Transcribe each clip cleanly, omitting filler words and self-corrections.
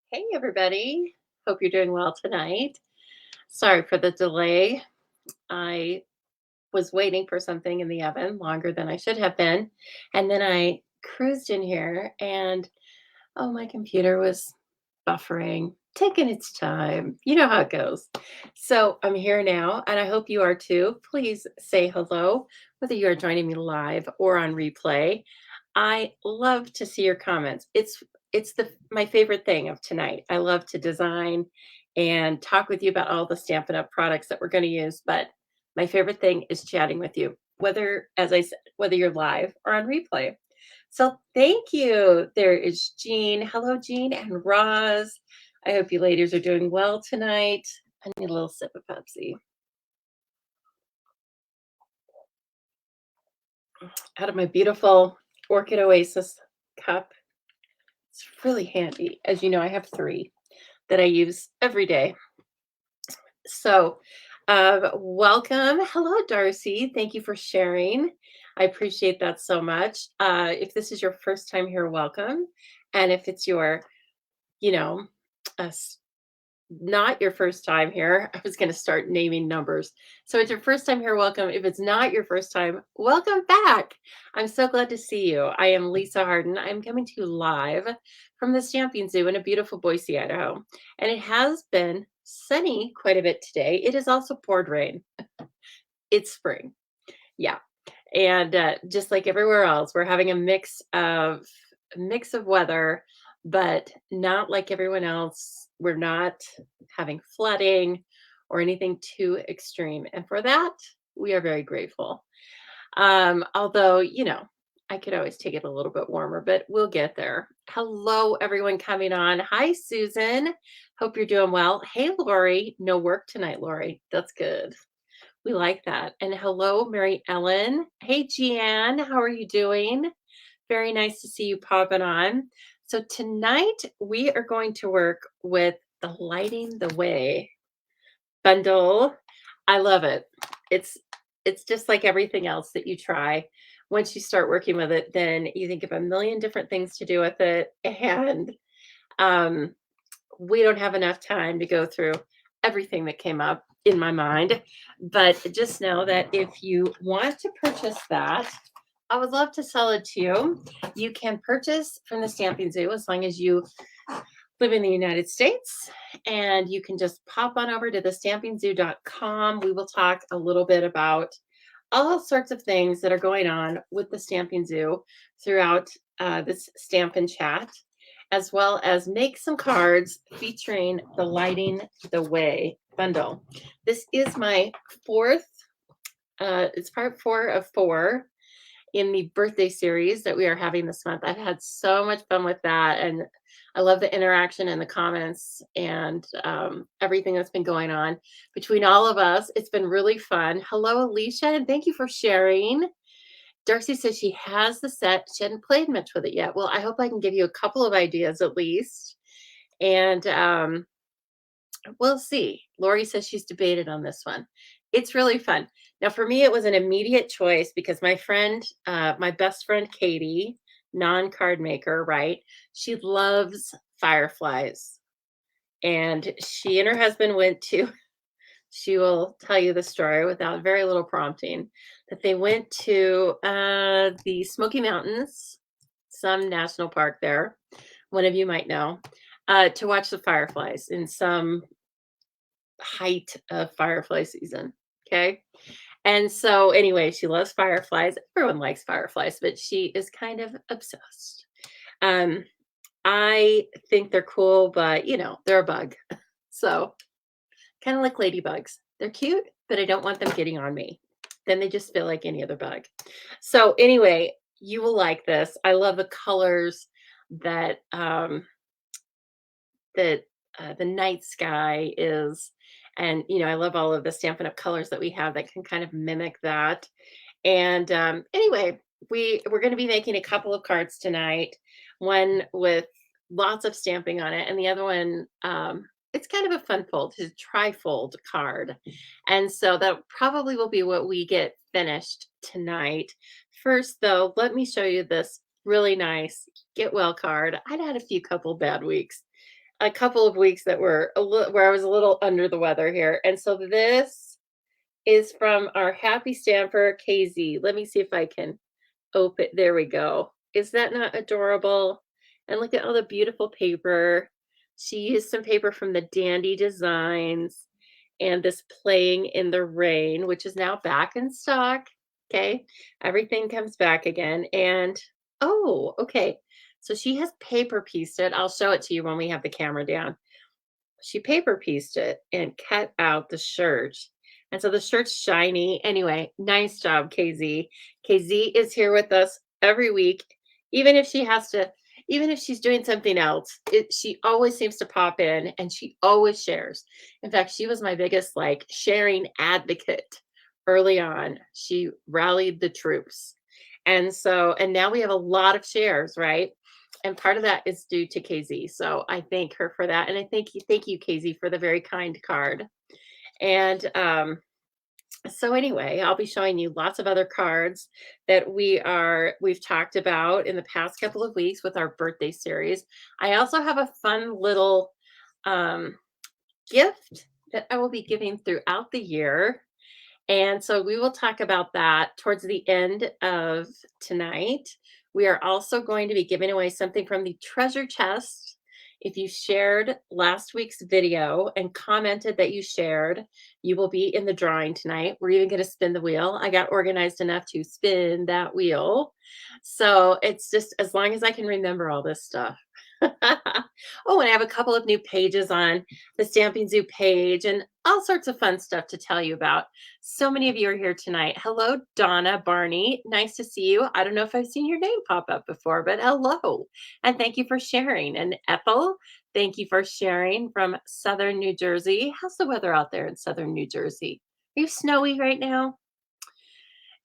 Hey, everybody. Hope you're doing well tonight. Sorry for the delay. I was waiting for something in the oven longer than I should have been. And then I cruised in here and oh, my computer was buffering, taking its time. You know how it goes. So I'm here now and I hope you are too. Please say hello, whether you are joining me live or on replay. I love to see your comments. It's the my favorite thing of tonight. I love to design and talk with you about all the Stampin' Up! Products that we're going to use, but my favorite thing is chatting with you, whether, as I said, whether you're live or on replay. So thank you. There is Jean. Hello, Jean and Roz. I hope you ladies are doing well tonight. I need a little sip of Pepsi out of my beautiful Orchid Oasis cup. It's really handy. As you know, I have three that I use every day. So, welcome. Hello, Darcy. Thank you for sharing. I appreciate that so much. If this is your first time here, welcome. And if it's your, you know, uh, not your first time here, I was going to start naming numbers. So it's your first time here, welcome. If it's not your first time, welcome back. I'm so glad to see you. I am Lisa Harden. I'm coming to you live from the Stamping Zoo in a beautiful Boise, Idaho. And it has been sunny quite a bit today. It has also poured rain. It's spring. Yeah. And just like everywhere else, we're having a mix of weather, but not like everyone else. We're not having flooding or anything too extreme. And for that, we are very grateful. Although, I could always take it a little bit warmer, but we'll get there. Hello, everyone coming on. Hi, Susan. Hope you're doing well. Hey, Lori. No work tonight, Lori. That's good. We like that. And hello, Mary Ellen. Hey, Jeanne. How are you doing? Very nice to see you popping on. So tonight we are going to work with the Lighting the Way bundle. I love it. It's it's just like everything else that you try. Once you start working with it, then you think of a million different things to do with it. And um, we don't have enough time to go through everything that came up in my mind. But just know that if you want to purchase that, I would love to sell it to you. You can purchase from the Stamping Zoo as long as you live in the United States. And you can just pop on over to thestampingzoo.com. We will talk a little bit about all sorts of things that are going on with the Stamping Zoo throughout this Stampin' Chat, as well as make some cards featuring the Lighting the Way bundle. This is my fourth, it's part 4 of 4 in the birthday series that we are having this month. I've had so much fun with that. And I love the interaction and the comments and everything that's been going on between all of us. It's been really fun. Hello, Alicia, and thank you for sharing. Darcy says she has the set. She hadn't played much with it yet. Well, I hope I can give you a couple of ideas at least. And we'll see. Lori says she's debated on this one. It's really fun. Now, for me, it was an immediate choice because my best friend Katie, non-card maker, right? She loves fireflies. And she and her husband went to, she will tell you the story without very little prompting, that they went to the Smoky Mountains, some national park there, one of you might know, to watch the fireflies in some height of firefly season. Okay. And so, anyway, she loves fireflies. Everyone likes fireflies, but she is kind of obsessed. Um, I think they're cool, but they're a bug. So, kind of like ladybugs. They're cute, but I don't want them getting on me. Then they just feel like any other bug. So, anyway, you will like this. I love the colors that that the night sky is. And, I love all of the Stampin' Up! Colors that we have that can kind of mimic that. And anyway, we're going to be making a couple of cards tonight, one with lots of stamping on it, and the other one, it's kind of a fun fold, it's a tri-fold card. And so that probably will be what we get finished tonight. First, though, let me show you this really nice Get Well card. I'd had a few couple bad weeks. a couple of weeks that were a little where I was a little under the weather here. And so this is from our happy stamper, KZ. Let me see if I can open. There we go. Is that not adorable? And look at all the beautiful paper. She used some paper from the Dandy Designs and this Playing in the Rain, which is now back in stock. Okay. Everything comes back again. And oh, okay. So she has paper pieced it. I'll show it to you when we have the camera down. She paper pieced it and cut out the shirt. And so the shirt's shiny. Anyway, nice job, KZ. KZ is here with us every week, even if she has to, even if she's doing something else, she always seems to pop in and she always shares. In fact, she was my biggest like sharing advocate early on. She rallied the troops. And so, and now we have a lot of shares, right? And part of that is due to KZ. So I thank her for that. And I thank you, KZ, for the very kind card. And so anyway, I'll be showing you lots of other cards that we've talked about in the past couple of weeks with our birthday series. I also have a fun little um, gift that I will be giving throughout the year. And so we will talk about that towards the end of tonight. We are also going to be giving away something from the treasure chest. If you shared last week's video and commented that you shared, you will be in the drawing tonight. We're even going to spin the wheel. I got organized enough to spin that wheel. So it's just as long as I can remember all this stuff. Oh, and I have a couple of new pages on the Stamping Zoo page and all sorts of fun stuff to tell you about. So many of you are here tonight. Hello, Donna Barney. Nice to see you. I don't know if I've seen your name pop up before, but hello. And thank you for sharing. And Ethel, thank you for sharing from Southern New Jersey. How's the weather out there in Southern New Jersey? Are you snowy right now?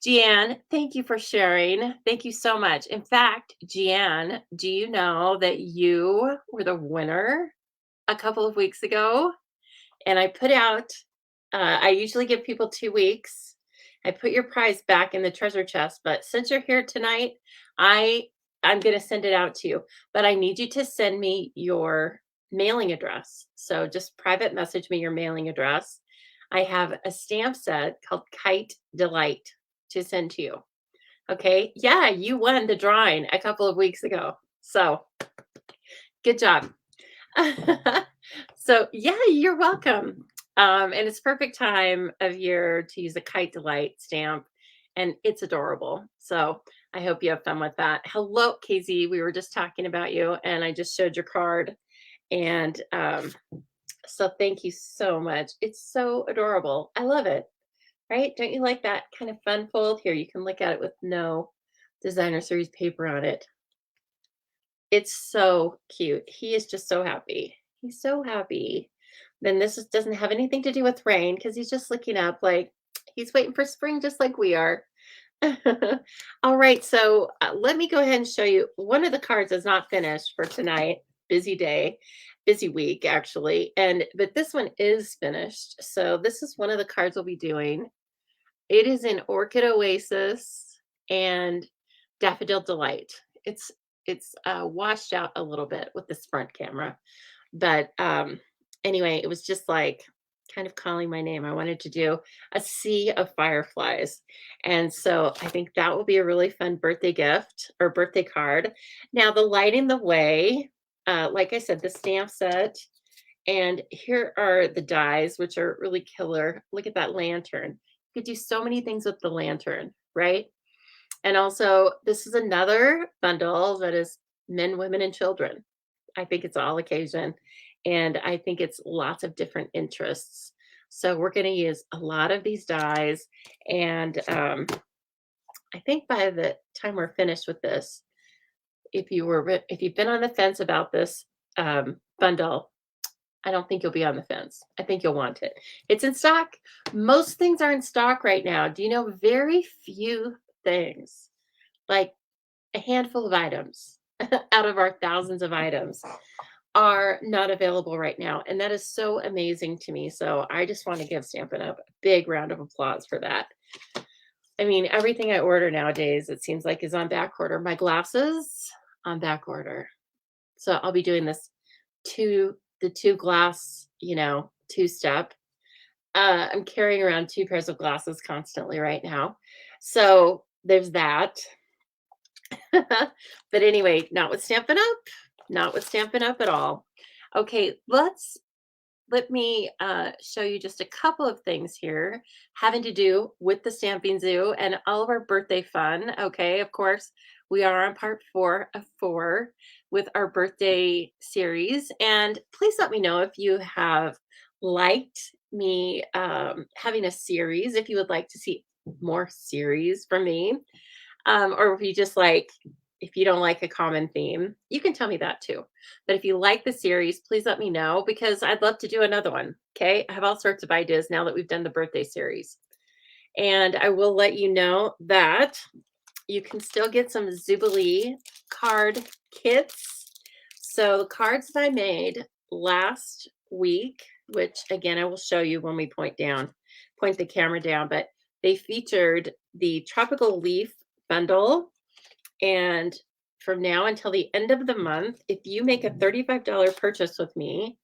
Jeanne, thank you for sharing. Thank you so much. In fact, Jeanne, do you know that you were the winner a couple of weeks ago? And I put out, I usually give people 2 weeks. I put your prize back in the treasure chest, but since you're here tonight, I I'm going to send it out to you. But I need you to send me your mailing address. So just private message me your mailing address. I have a stamp set called Kite Delight to send to you. Okay. Yeah, you won the drawing a couple of weeks ago. So good job. So yeah, you're welcome. And it's perfect time of year to use a Kite Delight stamp, and it's adorable. So I hope you have fun with that. Hello, KZ. We were just talking about you, and I just showed your card. And so thank you so much. It's so adorable. I love it. Right? Don't you like that kind of fun fold? Here, you can look at it with no designer series paper on it. It's so cute. He is just so happy. He's so happy. Then doesn't have anything to do with rain because he's just looking up like he's waiting for spring just like we are. All right, so let me go ahead and show you. One of the cards is not finished for tonight. Busy day, busy week actually. But this one is finished. So this is one of the cards we'll be doing. It is in Orchid Oasis and Daffodil Delight. It's washed out a little bit with this front camera, but anyway, it was just like kind of calling my name. I wanted to do a sea of fireflies, and so I think that will be a really fun birthday gift or birthday card. Now, the Lighting the Way, like I said, the stamp set, and here are the dies, which are really killer. Look at that lantern. You could do so many things with the lantern, right? And also, this is another bundle that is men, women, and children. I think it's all occasion, and I think it's lots of different interests. So we're going to use a lot of these dies, and I think by the time we're finished with this, if you've been on the fence about this bundle, I don't think you'll be on the fence. I think you'll want it. It's in stock. Most things are in stock right now. Do you know very few things, like a handful of items out of our thousands of items are not available right now. And that is so amazing to me. So I just want to give Stampin' Up! A big round of applause for that. I mean, everything I order nowadays, it seems like is on back order. My glasses on back order. So I'll be doing this the two glass, two step. I'm carrying around two pairs of glasses constantly right now. So there's that. But anyway, not with Stampin' Up at all. Okay, let me show you just a couple of things here having to do with the Stamping Zoo and all of our birthday fun. Okay, of course, we are on part 4 of 4 with our birthday series. And please let me know if you have liked me having a series, if you would like to see more series from me, or if you just like, if you don't like a common theme, you can tell me that too. But if you like the series, please let me know because I'd love to do another one. Okay. I have all sorts of ideas now that we've done the birthday series. And I will let you know that you can still get some Zubilee card kits. So the cards that I made last week, which again, I will show you when we point the camera down, but they featured the tropical leaf bundle. And from now until the end of the month, if you make a $35 purchase with me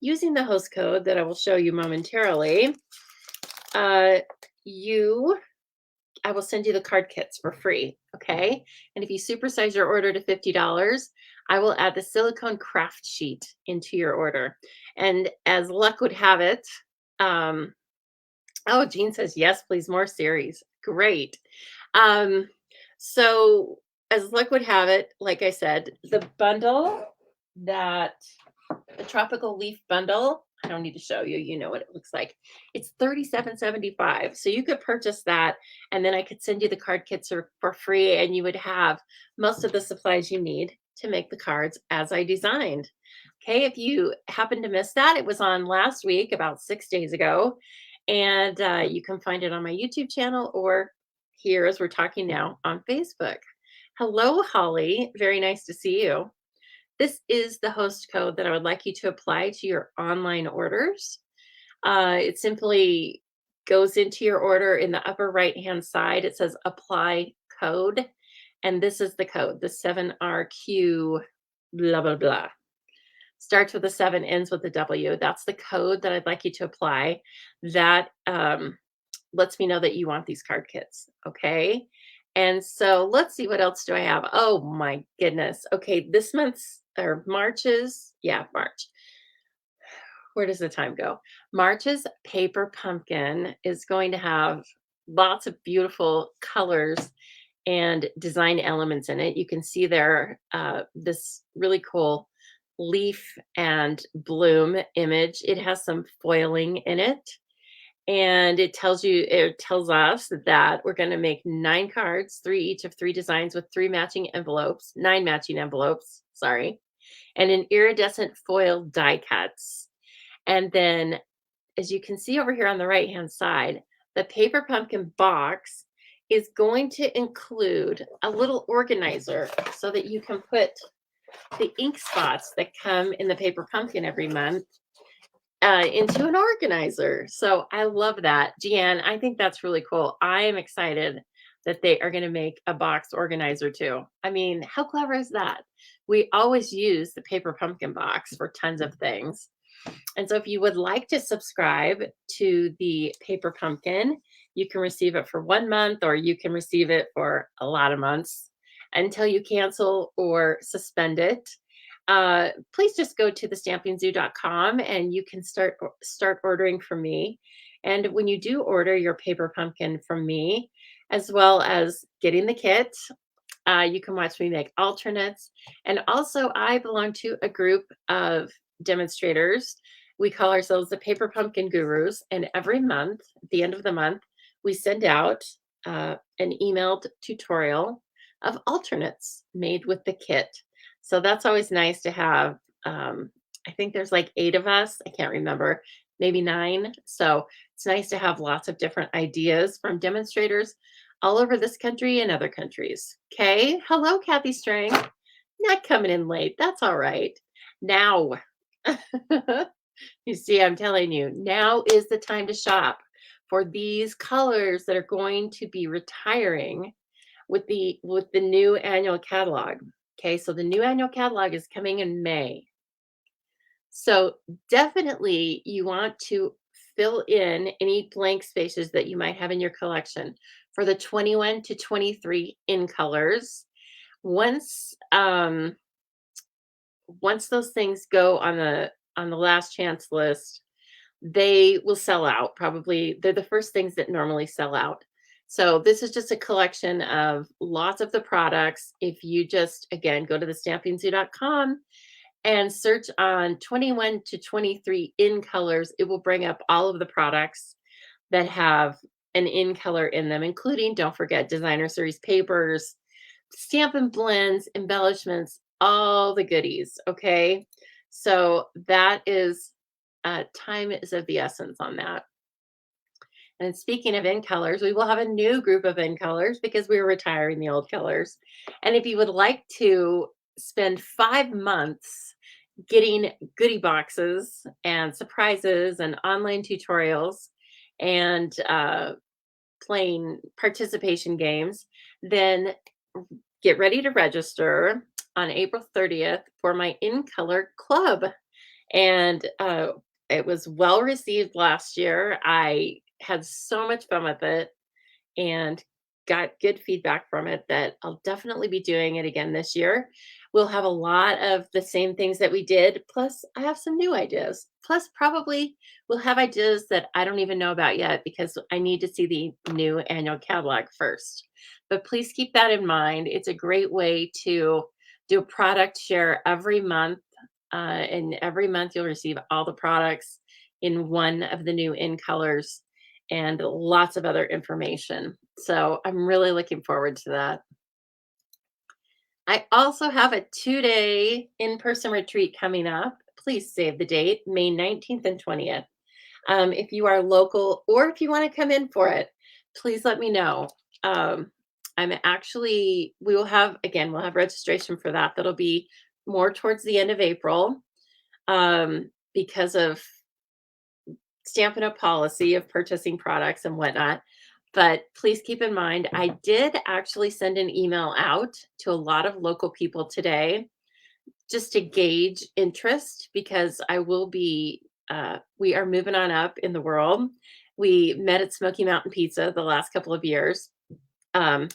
using the host code that I will show you momentarily, uh, you I will send you the card kits for free. Okay. And if you supersize your order to $50, I will add the silicone craft sheet into your order. And as luck would have it, um, oh, Jean says, yes, please, more series. Great. Um, so as luck would have it, like I said, the bundle that the tropical leaf bundle, I don't need to show you, you know what it looks like. It's $37.75. So you could purchase that and then I could send you the card kits for free and you would have most of the supplies you need to make the cards as I designed. Okay, if you happen to miss that, it was on last week, about 6 days ago. And you can find it on my YouTube channel or here as we're talking now on Facebook. Hello, Holly. Very nice to see you. This is the host code that I would like you to apply to your online orders. It simply goes into your order in the upper right-hand side. It says apply code. And this is the code, the 7RQ blah, blah, blah. Starts with a 7, ends with a W. That's the code that I'd like you to apply. That lets me know that you want these card kits. Okay. And so let's see, what else do I have? Oh my goodness. Okay. This month's or March's, March. Where does the time go? March's Paper Pumpkin is going to have lots of beautiful colors and design elements in it. You can see there this really cool leaf and bloom image. It has some foiling in it. And it tells us that we're going to make 9 cards, 3 each of 3 designs with 9 matching envelopes, sorry, and an iridescent foil die cuts. And then, as you can see over here on the right-hand side, the Paper Pumpkin box is going to include a little organizer so that you can put the ink spots that come in the Paper Pumpkin every month into an organizer. So I love that. Deanne, I think that's really cool. I am excited that they are going to make a box organizer too. I mean, how clever is that? We always use the Paper Pumpkin box for tons of things. And so if you would like to subscribe to the Paper Pumpkin, you can receive it for 1 month or you can receive it for a lot of months until you cancel or suspend it. Please just go to thestampingzoo.com and you can start ordering from me. And when you do order your Paper Pumpkin from me, as well as getting the kit, you can watch me make alternates. And also, I belong to a group of demonstrators. We call ourselves the Paper Pumpkin Gurus. And every month, at the end of the month, we send out an emailed tutorial of alternates made with the kit. So that's always nice to have. I think there's like 8 of us. I can't remember, maybe 9. So it's nice to have lots of different ideas from demonstrators all over this country and other countries. Okay. Hello, Kathy Strang. Not coming in late. That's all right. Now, you see, I'm telling you, now is the time to shop for these colors that are going to be retiring with the new annual catalog. Okay, so the new annual catalog is coming in May. So definitely you want to fill in any blank spaces that you might have in your collection for the 21 to 23 in colors. Once once those things go on the last chance list, they will sell out probably. They're the first things that normally sell out. So this is just a collection of lots of the products. If you just again go to the stampingzoo.com and search on 21 to 23 in colors, it will bring up all of the products that have an in color in them, including, don't forget, designer series papers, stamp and blends, embellishments, all the goodies. Okay. So that is, time is of the essence on that. And speaking of in colors, we will have a new group of in colors because we're retiring the old colors. And if you would like to spend 5 months getting goodie boxes and surprises and online tutorials and playing participation games, then get ready to register on April 30th for my In Color Club. And it was well received last year. I had so much fun with it and got good feedback from it that I'll definitely be doing it again this year. We'll have a lot of the same things that we did, plus I have some new ideas. Plus, probably we'll have ideas that I don't even know about yet because I need to see the new annual catalog first. But please keep that in mind. It's a great way to do a product share every month. And every month you'll receive all the products in one of the new in colors and lots of other information. So I'm really looking forward to that. I also have a 2-day in person retreat coming up. Please save the date, May 19th and 20th. If you are local or if you want to come in for it, please let me know. Um, we will have, again, we'll have registration for that. That'll be more towards the end of April because of Stampin' Up! Policy of purchasing products and whatnot. But please keep in mind, I did actually send an email out to a lot of local people today just to gauge interest because we are moving on up in the world. We met at Smoky Mountain Pizza the last couple of years, um,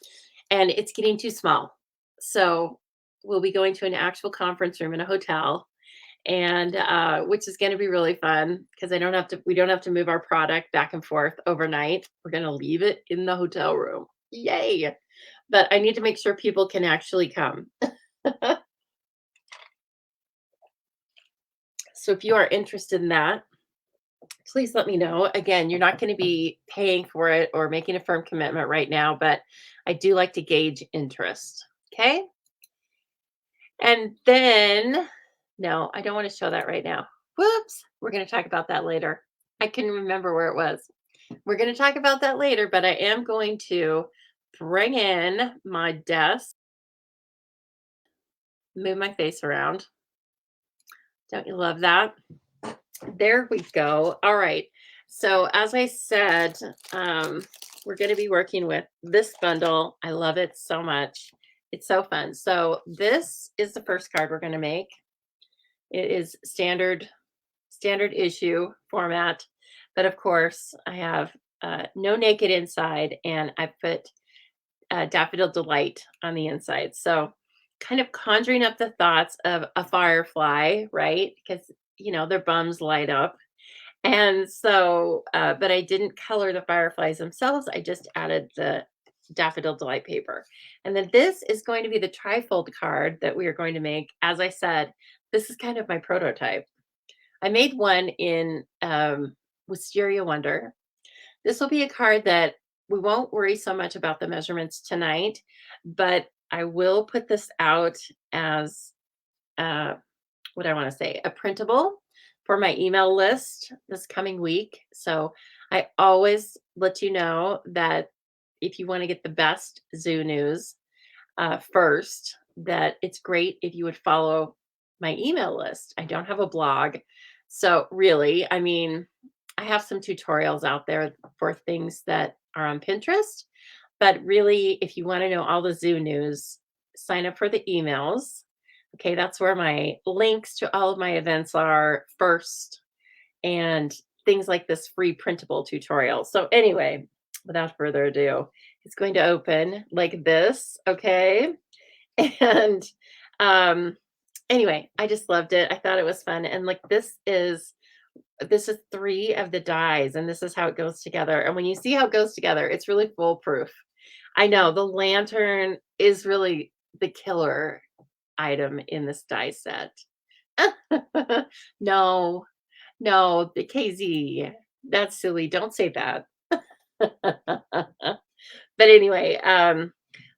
and it's getting too small. So we'll be going to an actual conference room in a hotel and which is going to be really fun because we don't have to move our product back and forth overnight. We're going to leave it in the hotel room. Yay. But I need to make sure people can actually come. So if you are interested in that, please let me know. Again, you're not going to be paying for it or making a firm commitment right now, but I do like to gauge interest. Okay. And then, no, I don't want to show that right now. Whoops. We're going to talk about that later. I can remember where it was. We're going to talk about that later, but I am going to bring in my desk, move my face around. Don't you love that? There we go. All right. So as I said, we're going to be working with this bundle. I love it so much. It's so fun. So this is the first card we're going to make. It is standard issue format, but of course I have no naked inside, and I put Daffodil Delight on the inside. So kind of conjuring up the thoughts of a firefly, right? Because their bums light up. And so, but I didn't color the fireflies themselves. I just added the Daffodil Delight paper. And then this is going to be the trifold card that we are going to make. As I said, this is kind of my prototype. I made one in Wisteria Wonder. This will be a card that we won't worry so much about the measurements tonight, but I will put this out as what I want to say, a printable for my email list this coming week. So I always let you know that if you want to get the best zoo news first, that it's great if you would follow my email list. I don't have a blog. So really, I mean, I have some tutorials out there for things that are on Pinterest, but really, if you want to know all the zoo news, sign up for the emails. Okay, that's where my links to all of my events are first, and things like this free printable tutorial. So anyway, without further ado, it's going to open like this, okay? And um anyway, I just loved it. I thought it was fun. And like this is three of the dies, and this is how it goes together. And when you see how it goes together, it's really foolproof. I know the lantern is really the killer item in this die set. No, no, the KZ. That's silly. Don't say that. But anyway,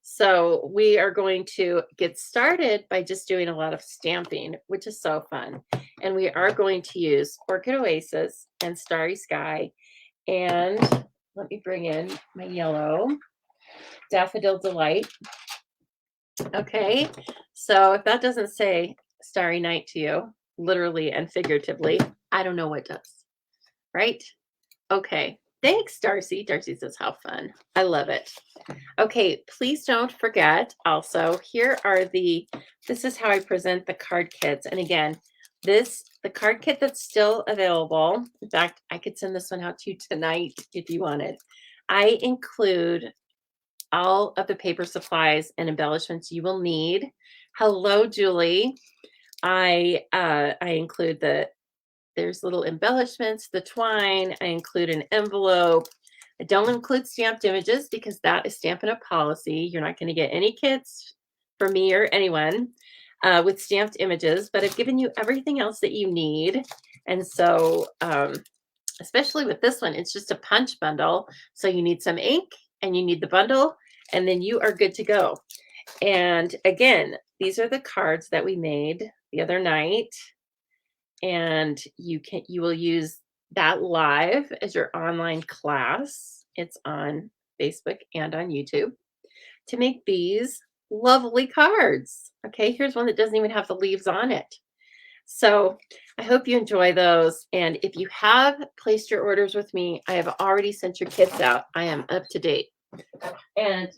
so we are going to get started by just doing a lot of stamping, which is so fun. And we are going to use Orchid Oasis and Starry Sky. And let me bring in my yellow Daffodil Delight. Okay, so if that doesn't say Starry Night to you, literally and figuratively, I don't know what does, right? Okay, thanks, Darcy. Darcy says, how fun. I love it. Okay, please don't forget also, this is how I present the card kits. And again, the card kit that's still available. In fact, I could send this one out to you tonight if you wanted. I include all of the paper supplies and embellishments you will need. Hello, Julie. I include there's little embellishments, the twine. I include an envelope. I don't include stamped images because that is Stampin' Up! Policy. You're not going to get any kits from me or anyone with stamped images, but I've given you everything else that you need. And so, especially with this one, it's just a punch bundle. So you need some ink and you need the bundle, and then you are good to go. And again, these are the cards that we made the other night. And you will use that live as your online class. It's on Facebook and on YouTube to make these lovely cards. Okay, here's one that doesn't even have the leaves on it. So I hope you enjoy those. And if you have placed your orders with me, I have already sent your kits out. I am up to date. And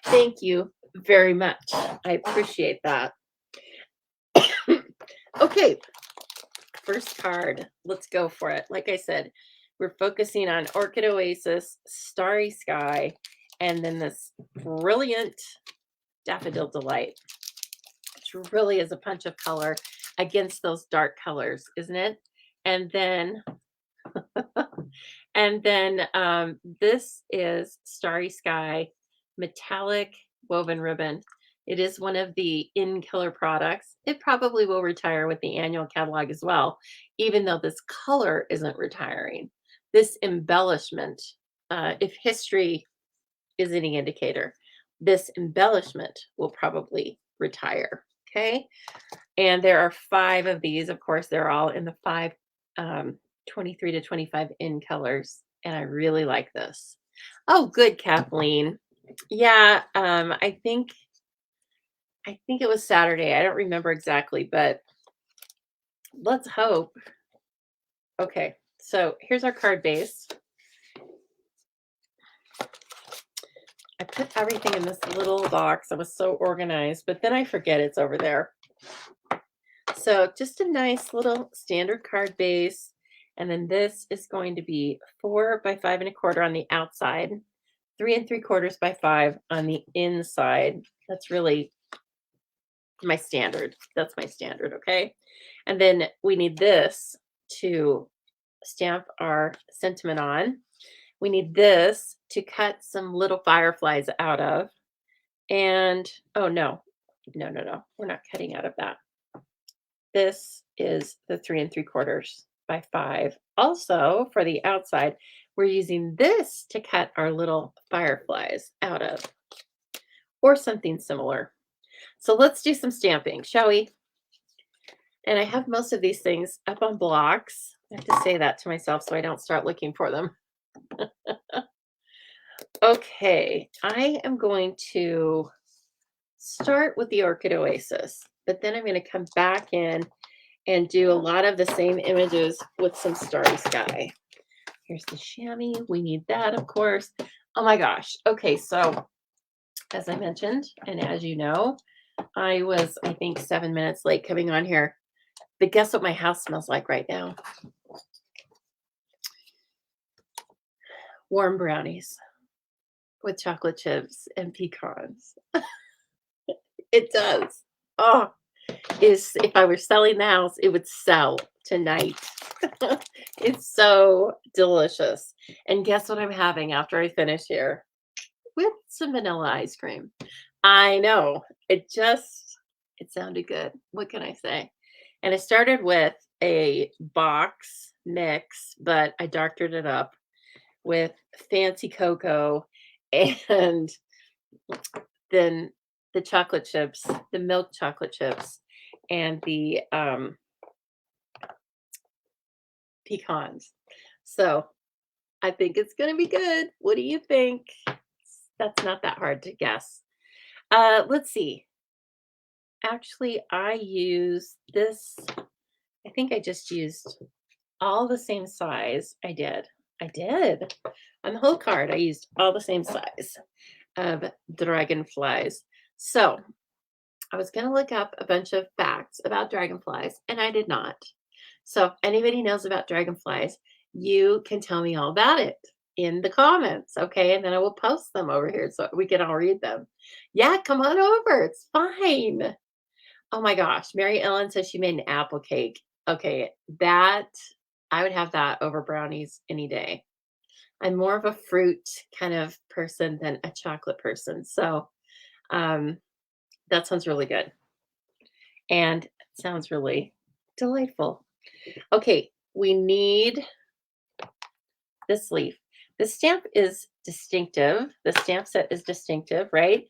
thank you very much. I appreciate that. Okay, first card. Let's go for it. Like I said, we're focusing on Orchid Oasis, Starry Sky, and then this brilliant Daffodil Delight, which really is a punch of color against those dark colors, isn't it? And then this is Starry Sky metallic woven ribbon. It is one of the in killer products. It probably will retire with the annual catalog as well, even though this color isn't retiring. This embellishment, if history is any indicator, this embellishment will probably retire. Okay. And there are 5 of these. Of course, they're all in the 5 23 to 25 in colors. And I really like this. Oh, good, Kathleen. Yeah, I think it was Saturday. I don't remember exactly, but let's hope. Okay, so here's our card base. I put everything in this little box. I was so organized, but then I forget it's over there. So just a nice little standard card base. And then this is going to be 4 by 5 1/4 on the outside, 3 3/4 by 5 on the inside. That's really my standard. That's my standard, okay? And then we need this to stamp our sentiment on. We need this to cut some little fireflies out of. And, oh, no. No. We're not cutting out of that. This is the 3 3/4 by 5. Also, for the outside, we're using this to cut our little fireflies out of, or something similar. So let's do some stamping, shall we? And I have most of these things up on blocks. I have to say that to myself so I don't start looking for them. Okay, I am going to start with the Orchid Oasis, but then I'm going to come back in and do a lot of the same images with some Starry Sky. Here's the chamois. We need that, of course. Oh my gosh. Okay, so as I mentioned, and as you know, I was, I think, 7 minutes late coming on here. But guess what my house smells like right now? Warm brownies with chocolate chips and pecans. It does. Oh, is if I were selling the house, it would sell tonight. It's so delicious. And guess what I'm having after I finish here? With some vanilla ice cream. I know. It sounded good. What can I say? And I started with a box mix, but I doctored it up with fancy cocoa and then the chocolate chips, the milk chocolate chips, and the pecans. So I think it's going to be good. What do you think? That's not that hard to guess. Let's see. Actually, I use this. I think I just used all the same size. I did. I did. On the whole card, I used all the same size of dragonflies. So I was going to look up a bunch of facts about dragonflies, and I did not. So if anybody knows about dragonflies, you can tell me all about it in the comments, okay? And then I will post them over here so we can all read them. Yeah, come on over. It's fine. Oh my gosh, Mary Ellen says she made an apple cake. Okay, that I would have that over brownies any day. I'm more of a fruit kind of person than a chocolate person. So um, that sounds really good and sounds really delightful. Okay, we need this leaf. The stamp is distinctive. The stamp set is distinctive, right?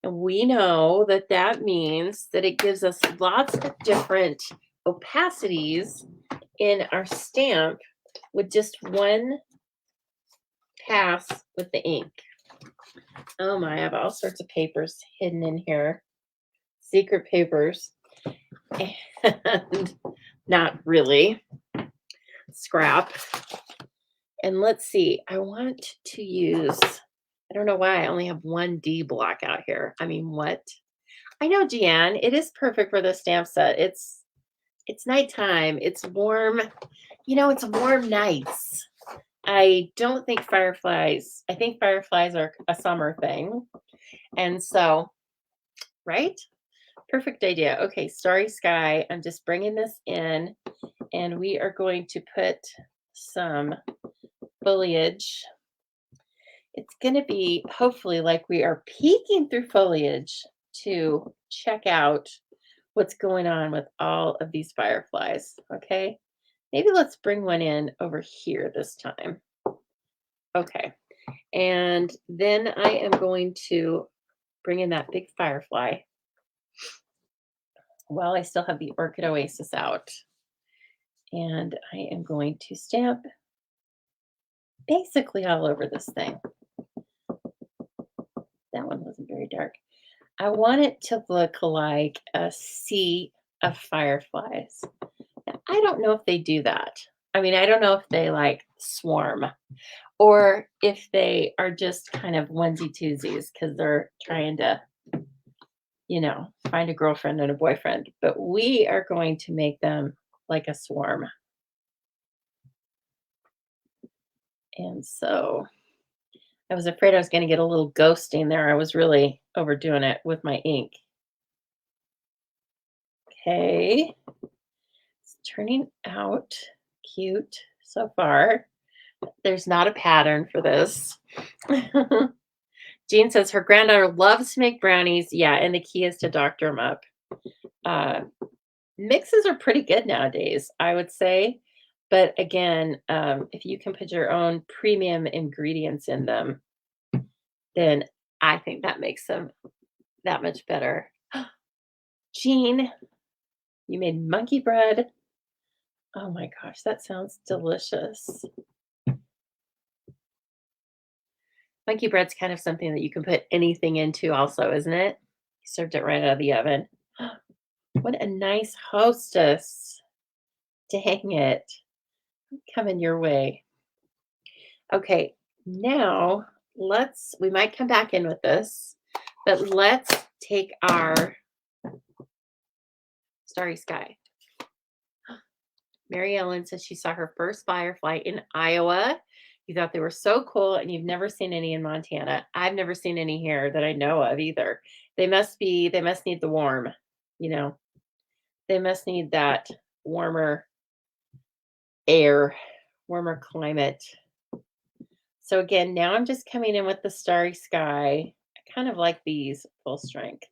And we know that that means that it gives us lots of different opacities in our stamp with just one pass with the ink. Oh my, I have all sorts of papers hidden in here. Secret papers. And not really. Scrap. And let's see, I want to use, I don't know why I only have one D block out here. I mean, what? I know, Deanne, it is perfect for the stamp set. It's nighttime. It's warm. It's warm nights. I don't think fireflies, I think fireflies are a summer thing. And so, right? Perfect idea. Okay, starry sky. I'm just bringing this in and we are going to put some foliage. It's going to be hopefully like we are peeking through foliage to check out what's going on with all of these fireflies. Okay, maybe let's bring one in over here this time. Okay, and then I am going to bring in that big firefly while I still have the Orchid Oasis out. And I am going to stamp basically all over this thing. That one wasn't very dark. I want it to look like a sea of fireflies. Now, I don't know if they do that. I mean, I don't know if they like swarm or if they are just kind of onesie twosies because they're trying to, find a girlfriend and a boyfriend. But we are going to make them like a swarm. And so I was afraid I was going to get a little ghosting there. I was really overdoing it with my ink. Okay. It's turning out cute so far. There's not a pattern for this. Jean says her granddaughter loves to make brownies. Yeah, and the key is to doctor them up. Mixes are pretty good nowadays, I would say. But again, if you can put your own premium ingredients in them, then I think that makes them that much better. Jean, you made monkey bread. Oh my gosh, that sounds delicious. Monkey bread's kind of something that you can put anything into also, isn't it? You served it right out of the oven. What a nice hostess. Dang it. I'm coming your way. Okay, now we might come back in with this, but let's take our starry sky. Mary Ellen says she saw her first firefly in Iowa. You thought they were so cool and you've never seen any in Montana. I've never seen any here that I know of either. They must need the warm, you know. They must need that warmer air, warmer climate. So again, now I'm just coming in with the starry sky. I kind of like these full strength.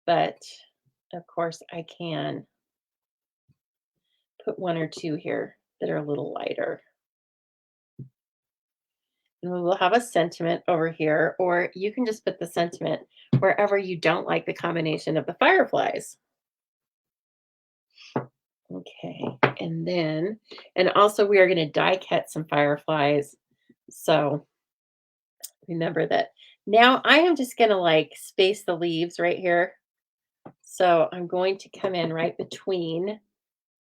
But of course I can put one or two here that are a little lighter. And we will have a sentiment over here, or you can just put the sentiment wherever you don't like the combination of the fireflies. Okay, and also we are going to die cut some fireflies. So remember that. Now I am just going to like space the leaves right here. So I'm going to come in right between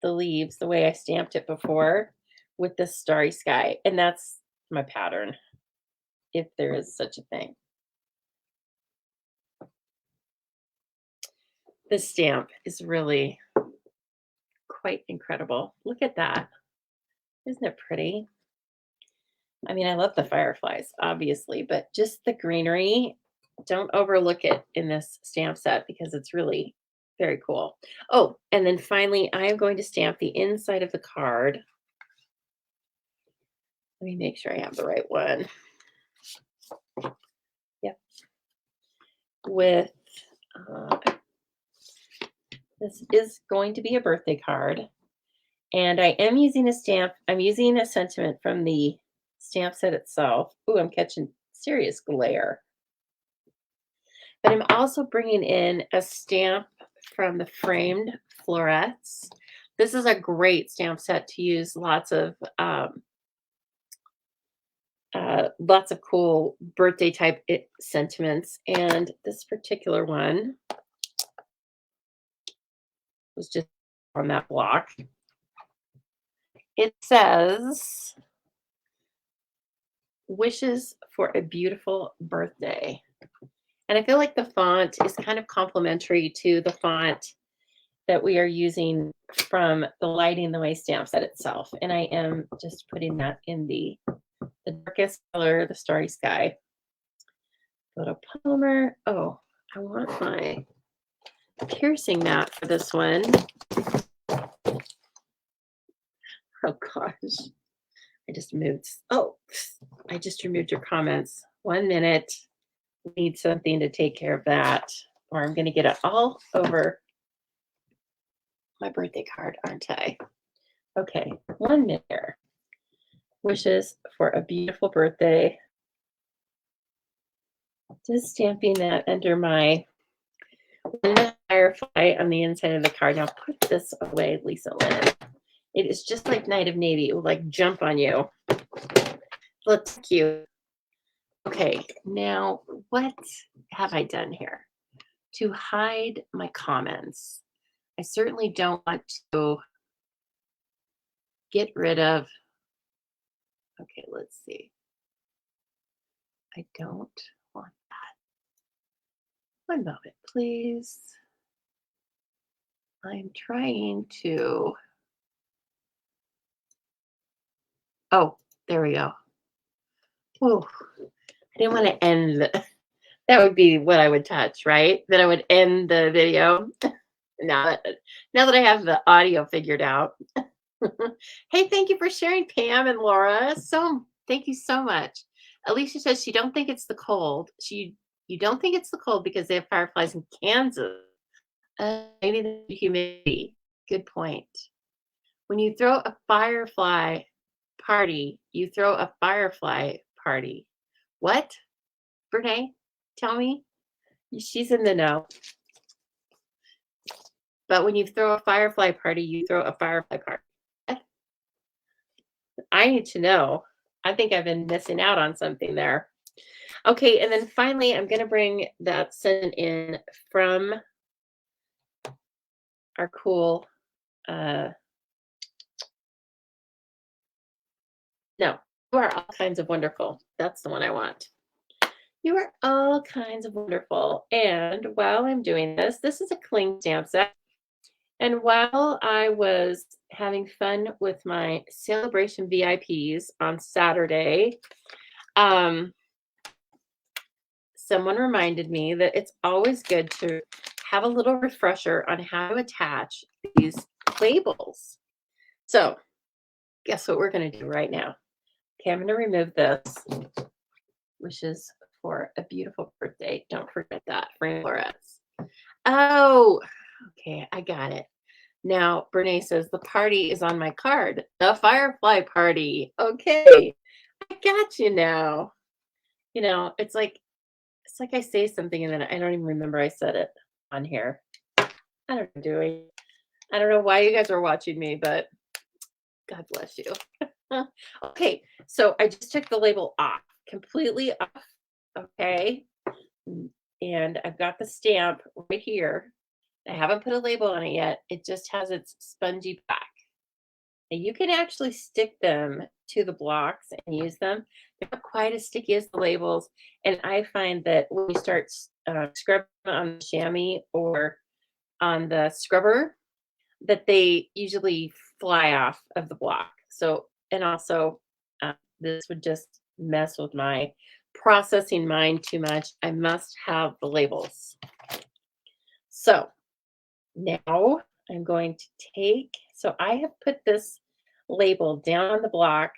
the leaves the way I stamped it before with the starry sky. And that's my pattern, if there is such a thing. This stamp is really quite incredible. Look at that. Isn't it pretty? I mean, I love the fireflies, obviously, but just the greenery, don't overlook it in this stamp set because it's really very cool. Oh, and then finally, I am going to stamp the inside of the card. Let me make sure I have the right one. Yep. With, this is going to be a birthday card. And I am using a stamp. I'm using a sentiment from the stamp set itself. Ooh, I'm catching serious glare. But I'm also bringing in a stamp from the Framed Florets. This is a great stamp set to use lots of cool birthday type sentiments. And this particular one was just on that block. It says, "Wishes for a beautiful birthday." And I feel like the font is kind of complementary to the font that we are using from the Lighting the Way stamp set itself. And I am just putting that in the darkest color, the starry sky. Photopolymer. Oh, I want my piercing mat for this one. Oh gosh. I just removed your comments. 1 minute. Need something to take care of that, or I'm going to get it all over my birthday card, aren't I? Okay, 1 minute here. Wishes for a beautiful birthday. Just stamping that under my firefly on the inside of the card. Now put this away, Lisa Lynn. It is just like Night of Navy. It will like jump on you. Looks cute. Okay, now what have I done here? To hide my comments. I certainly don't want to get rid of, okay, let's see. I don't want that. 1 moment, please. I'm trying to, oh, there we go. Oh, I didn't want to end that would be what I would touch, right? Then I would end the video. now that I have the audio figured out. Hey, thank you for sharing, Pam and Laura. So thank you so much. Alicia says she don't think it's the cold. You don't think it's the cold because they have fireflies in Kansas. Maybe the humidity. Good point. When you throw a firefly party, you throw a firefly party. What? Brene, tell me. She's in the know. But when you throw a firefly party, you throw a firefly party. I need to know. I think I've been missing out on something there. Okay, and then finally, I'm going to bring that sentiment in from our cool, no, you are all kinds of wonderful. That's the one I want. You are all kinds of wonderful. And while I'm doing this, this is a cling stamp set. And while I was having fun with my celebration VIPs on Saturday, um, someone reminded me that it's always good to have a little refresher on how to attach these labels. So, guess what we're going to do right now? Okay, I'm going to remove this. Wishes for a beautiful birthday. Don't forget that, Fran Flores. Oh, okay, I got it. Now, Brene says the party is on my card. The Firefly party. Okay, I got you now. It's like I say something and then I don't even remember I said it on here. I don't know doing. I don't know why you guys are watching me, but God bless you. Okay, so I just took the label off, completely off. Okay, and I've got the stamp right here. I haven't put a label on it yet. It just has its spongy back. And you can actually stick them to the blocks and use them. They're not quite as sticky as the labels. And I find that when you start scrubbing on the chamois or on the scrubber, that they usually fly off of the block. So, and also, this would just mess with my processing mind too much. I must have the labels. So now I'm going to so I have put this label down on the block,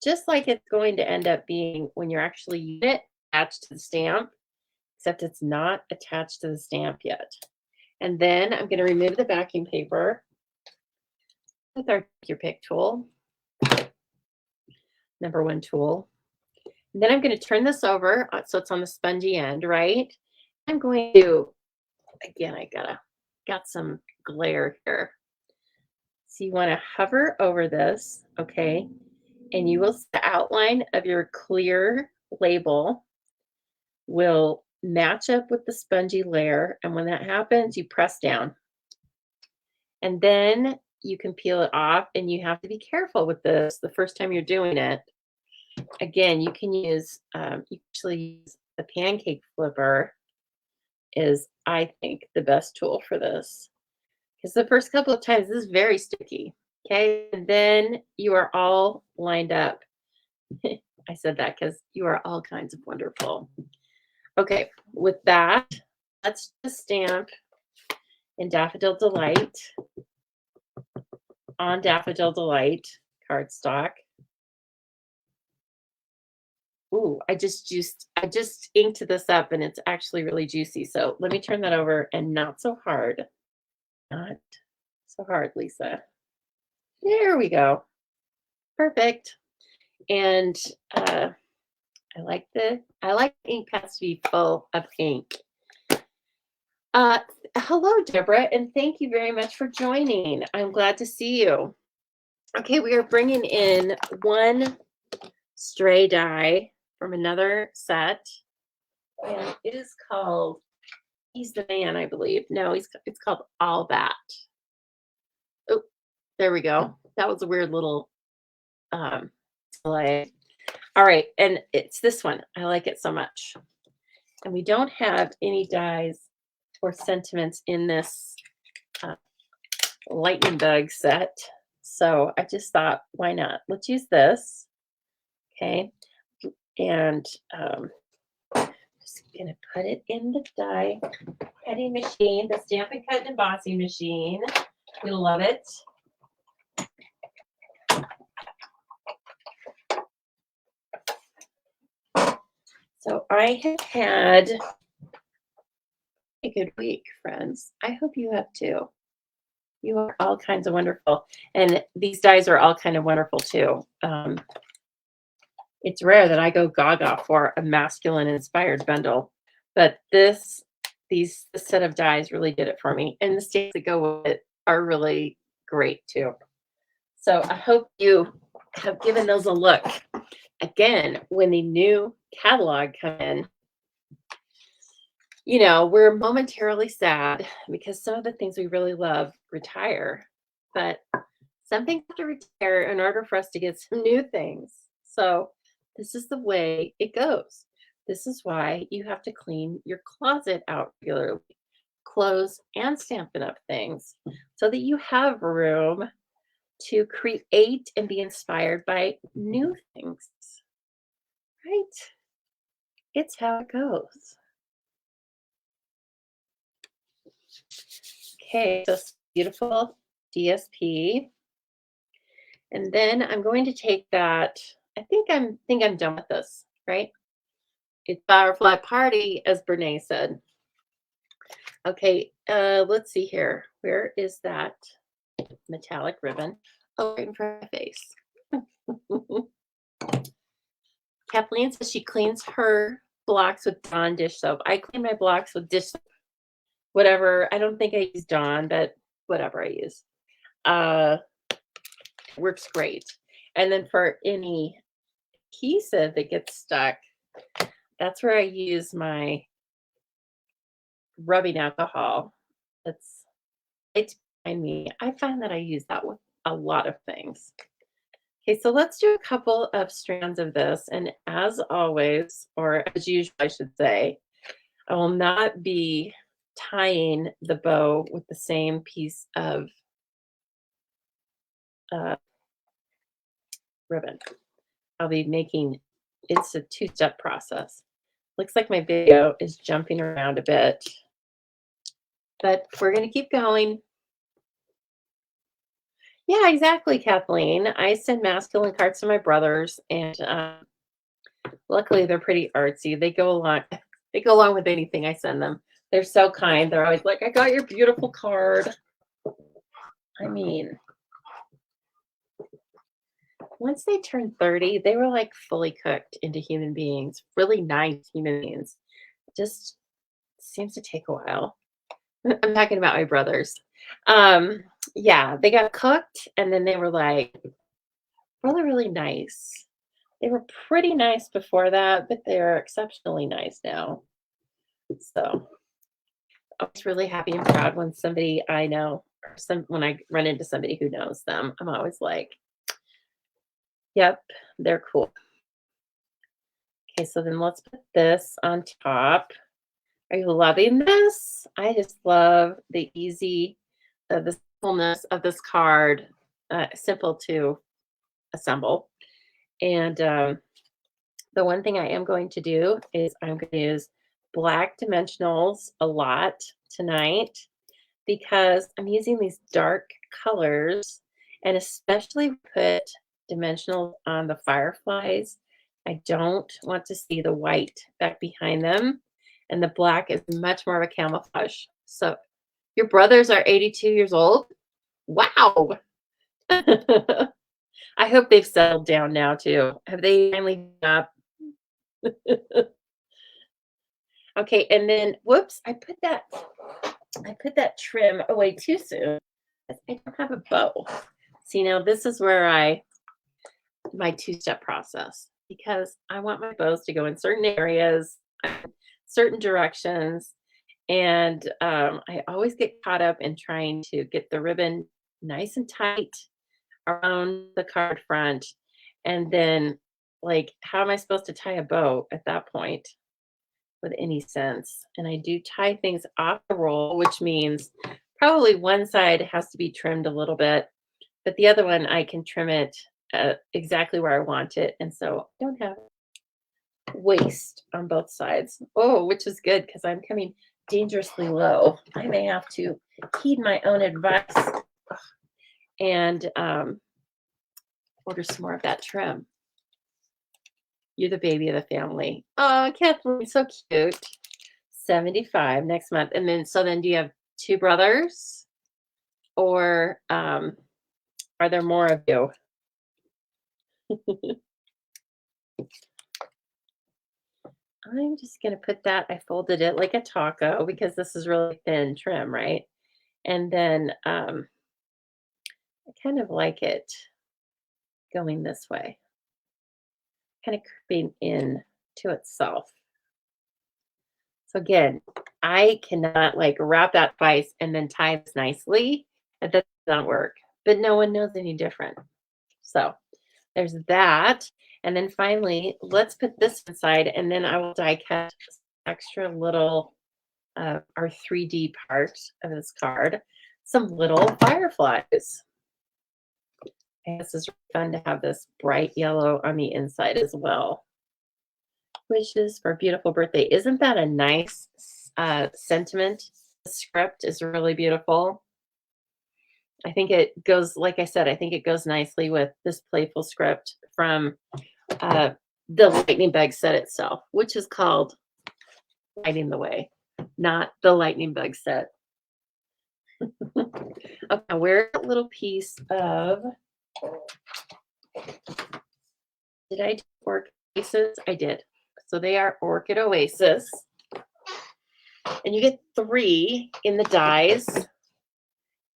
just like it's going to end up being when you're actually using it attached to the stamp, except it's not attached to the stamp yet. And then I'm going to remove the backing paper with our your pick tool, number one tool. And then I'm going to turn this over so it's on the spongy end, right? I'm going to, again, got some glare here. So you want to hover over this, okay? And you will see the outline of your clear label will match up with the spongy layer. And when that happens, you press down. And then you can peel it off, and you have to be careful with this the first time you're doing it. Again, you can use, you actually use the pancake flipper is, I think, the best tool for this. Because the first couple of times, this is very sticky. Okay, and then you are all lined up. I said that because you are all kinds of wonderful. Okay, with that, let's just stamp in Daffodil Delight on Daffodil Delight cardstock. Ooh, I just inked this up and it's actually really juicy. So let me turn that over and not so hard. Not so hard, Lisa. There we go. Perfect. And I like ink pads to be full of ink. Hello, Deborah, and thank you very much for joining. I'm glad to see you. Okay, we are bringing in one stray die from another set, and it is called He's the Man, I believe. No, it's called All That. Oh, there we go. That was a weird little delay. All right, and it's this one. I like it so much. And we don't have any dies or sentiments in this lightning bug set. So I just thought, why not? Let's use this. Okay. And just going to put it in the die cutting machine, the Stampin' Cut and Embossing machine. You'll love it. So I have had a good week, friends. I hope you have too. You are all kinds of wonderful. And these dies are all kind of wonderful too. It's rare that I go gaga for a masculine inspired bundle, but this set of dies really did it for me. And the stamps that go with it are really great too. So I hope you have given those a look. Again, when the new catalog come in, we're momentarily sad because some of the things we really love retire, but some things have to retire in order for us to get some new things. So this is the way it goes. This is why you have to clean your closet out regularly, clothes and Stampin' Up! Things, so that you have room to create and be inspired by new things, right? It's how it goes. Okay, so beautiful DSP. And then I'm going to take that. I think I'm done with this, right? It's Firefly Party, as Brene said. Okay, let's see here. Where is that metallic ribbon? Oh, right in front of my face. Kathleen says she cleans her blocks with Dawn dish soap. I clean my blocks with dish soap. Whatever. I don't think I use Dawn, but whatever I use. Uh, works great. And then for any adhesive that gets stuck, that's where I use my rubbing alcohol. It's behind me. I find that I use that with a lot of things. Okay, so let's do a couple of strands of this. And as always, or as usual, I should say, I will not be tying the bow with the same piece of ribbon. I'll be making, it's a two-step process. Looks like my video is jumping around a bit, but we're going to keep going. Yeah, exactly, Kathleen. I send masculine cards to my brothers, and luckily they're pretty artsy. They go along. They go along with anything I send them. They're so kind. They're always like, "I got your beautiful card." I mean, once they turned 30, they were like fully cooked into human beings, really nice human beings. It just seems to take a while. I'm talking about my brothers. Yeah, they got cooked and then they were like really, really nice. They were pretty nice before that, but they're exceptionally nice now. So I was really happy and proud when somebody I know, or when I run into somebody who knows them, I'm always like, yep, they're cool. Okay, so then let's put this on top. Are you loving this? I just love the simpleness of this card. Simple to assemble. And the one thing I am going to do is I'm going to use black dimensionals a lot tonight because I'm using these dark colors and especially put dimensional on the fireflies. I don't want to see the white back behind them. And the black is much more of a camouflage. So your brothers are 82 years old? Wow. I hope they've settled down now too. Have they finally given up? Okay, and then whoops, I put that trim away too soon. I don't have a bow. See, now this is where my two-step process because I want my bows to go in certain areas, certain directions, and I always get caught up in trying to get the ribbon nice and tight around the card front, and then like, how am I supposed to tie a bow at that point with any sense? And I do tie things off the roll, which means probably one side has to be trimmed a little bit, but the other one I can trim it exactly where I want it, and so I don't have waste on both sides. Oh, which is good because I'm coming dangerously low. I may have to heed my own advice and order some more of that trim. You're the baby of the family. Oh, Kathleen, so cute. 75 next month. And then, so then do you have two brothers or are there more of you? I'm just going to put that, I folded it like a taco because this is really thin trim, right? And then I kind of like it going this way, kind of creeping in to itself. So again, I cannot like wrap that twice and then tie this nicely. That does not work, but no one knows any different. So there's that. And then finally, let's put this inside and then I will die cut extra little, our 3D part of this card, some little fireflies. And this is fun to have this bright yellow on the inside as well. Wishes for a beautiful birthday. Isn't that a nice sentiment? The script is really beautiful. I think it goes, like I said, I think it goes nicely with this playful script from uh, the Lightning Bug set itself, which is called Lighting the Way, not the Lightning Bug set. Okay, where's a little piece of, did I do Orchid Oasis? I did. So they are Orchid Oasis. And you get 3 in the dies.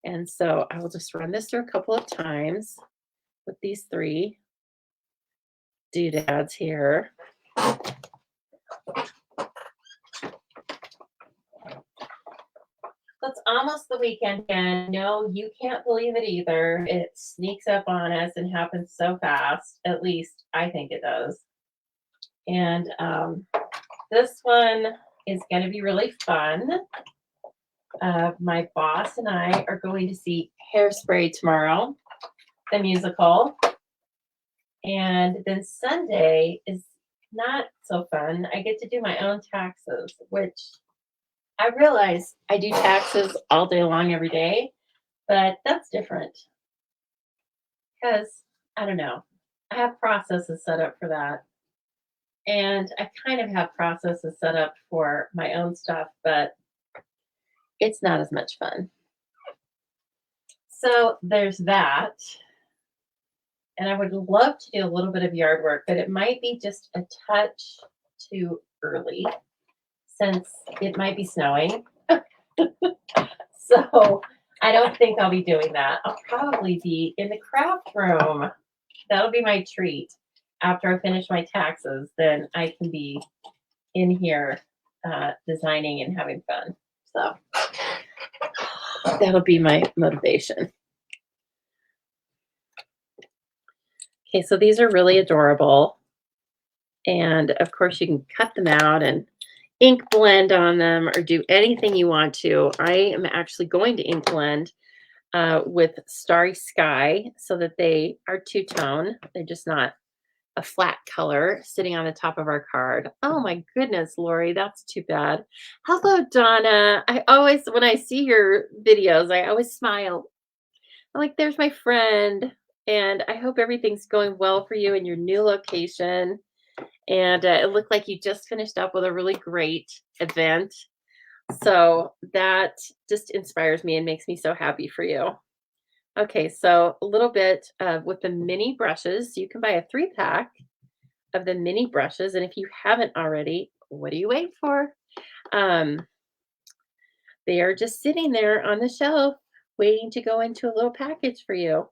And so I will just run this through a couple of times with these 3 doodads here. It's almost the weekend and no, you can't believe it either. It sneaks up on us and happens so fast. At least I think it does. And this one is going to be really fun. My boss and I are going to see Hairspray tomorrow, the musical. And then Sunday is not so fun. I get to do my own taxes, which I realize I do taxes all day long every day, but that's different because I don't know. I have processes set up for that. And I kind of have processes set up for my own stuff, but it's not as much fun. So there's that. And I would love to do a little bit of yard work, but it might be just a touch too early since it might be snowing. So I don't think I'll be doing that. I'll probably be in the craft room. That'll be my treat. After I finish my taxes, then I can be in here designing and having fun. So that'll be my motivation. Okay, so these are really adorable. And of course you can cut them out and ink blend on them or do anything you want to. I am actually going to ink blend with Starry Sky so that they are two-tone. They're just not a flat color sitting on the top of our card. Oh my goodness, Lori, that's too bad. Hello, Donna. I always, when I see your videos, I always smile. I'm like, there's my friend. And I hope everything's going well for you in your new location. And it looked like you just finished up with a really great event. So that just inspires me and makes me so happy for you. Okay, so a little bit with the mini brushes. You can buy a 3-pack of the mini brushes. And if you haven't already, what do you wait for? They are just sitting there on the shelf waiting to go into a little package for you.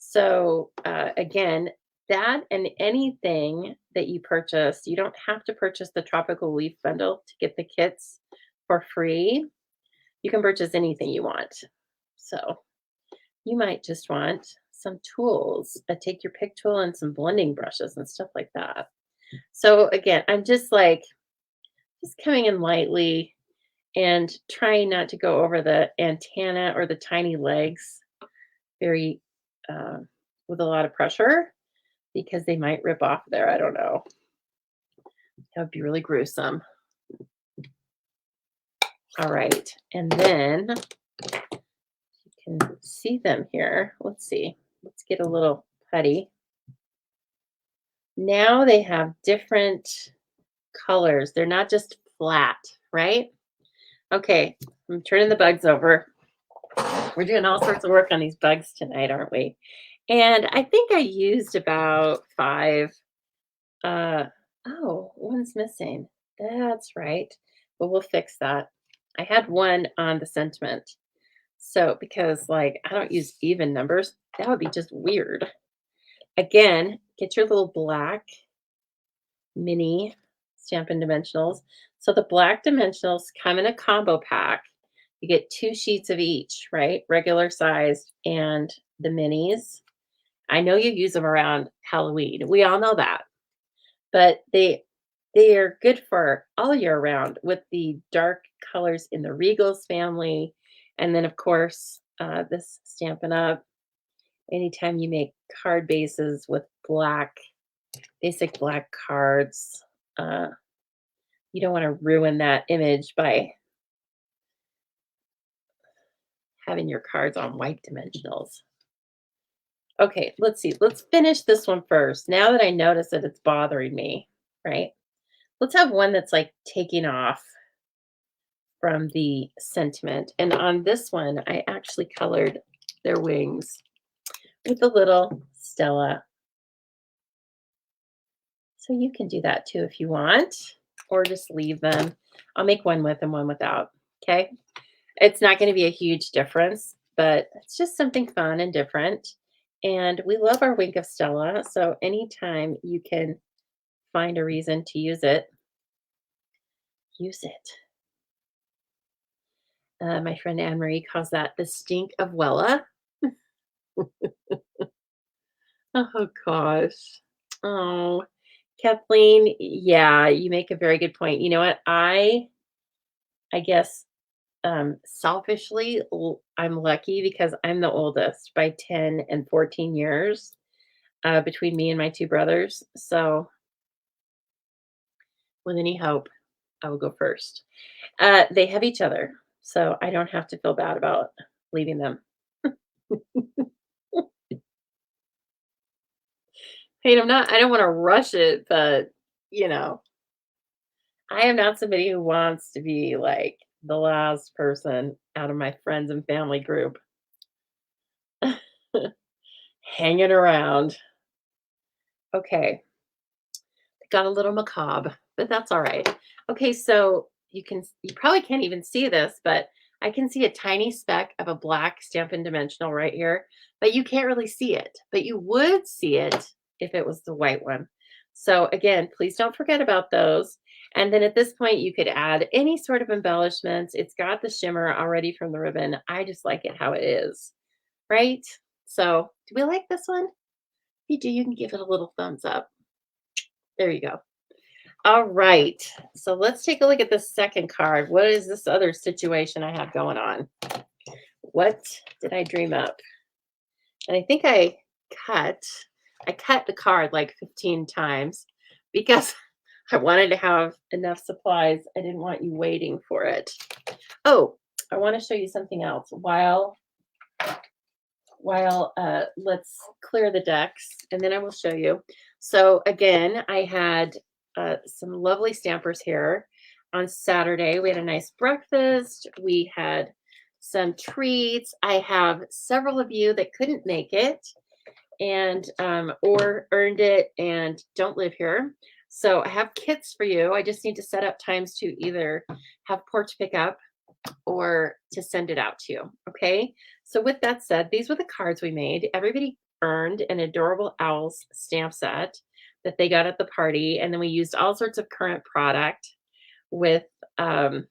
So again, that and anything that you purchase, you don't have to purchase the Tropical Leaf Bundle to get the kits for free. You can purchase anything you want. So you might just want some tools, take your pick tool and some blending brushes and stuff like that. So again, I'm just coming in lightly and trying not to go over the antenna or the tiny legs very with a lot of pressure because they might rip off there. I don't know. That would be really gruesome. All right. And then you can see them here. Let's see. Let's get a little putty. Now they have different colors. They're not just flat, right? Okay. I'm turning the bugs over. We're doing all sorts of work on these bugs tonight, aren't we? And I think I used about 5. Oh, one's missing. That's right. But we'll fix that. I had one on the sentiment. So, because like I don't use even numbers, that would be just weird. Again, get your little black mini Stampin' Dimensionals. So the black dimensionals come in a combo pack. You get 2 sheets of each, right? Regular sized and the minis. I know you use them around Halloween. We all know that. but they are good for all year round with the dark colors in the Regals family, and then, of course, this Stampin' Up! Anytime you make card bases with black basic black cards, uh, you don't wanna ruin that image by having your cards on white dimensionals. Okay, let's see. Let's finish this one first. Now that I notice that it's bothering me, right? Let's have one that's like taking off from the sentiment. And on this one, I actually colored their wings with a little Stella. So you can do that too if you want, or just leave them. I'll make one with and one without. Okay. It's not going to be a huge difference, but it's just something fun and different. And we love our Wink of Stella. So anytime you can find a reason to use it, use it. My friend Anne Marie calls that the stink of Wella. Oh gosh. Oh, Kathleen, yeah, you make a very good point. You know what? I guess selfishly I'm lucky because I'm the oldest by 10 and 14 years between me and my two brothers. So with any hope, I will go first. They have each other, so I don't have to feel bad about leaving them. Hey, I don't want to rush it, but you know, I am not somebody who wants to be like the last person out of my friends and family group hanging around. Okay, got a little macabre, but that's all right. Okay, so you probably can't even see this, but I can see a tiny speck of a black Stampin' Dimensional right here, but you can't really see it. But you would see it if it was the white one. So again, please don't forget about those. And then at this point, you could add any sort of embellishments. It's got the shimmer already from the ribbon. I just like it how it is, right? So do we like this one? If you do, you can give it a little thumbs up. There you go. All right. So let's take a look at the second card. What is this other situation I have going on? What did I dream up? And I think cut I cut the card like 15 times because I wanted to have enough supplies. I didn't want you waiting for it. Oh, I want to show you something else. While let's clear the decks and then I will show you. So again, I had some lovely stampers here on Saturday. We had a nice breakfast. We had some treats. I have several of you that couldn't make it and or earned it and don't live here. So I have kits for you. I just need to set up times to either have porch pickup or to send it out to you. Okay. So, with that said, these were the cards we made. Everybody earned an adorable owls stamp set that they got at the party. And then we used all sorts of current product with um,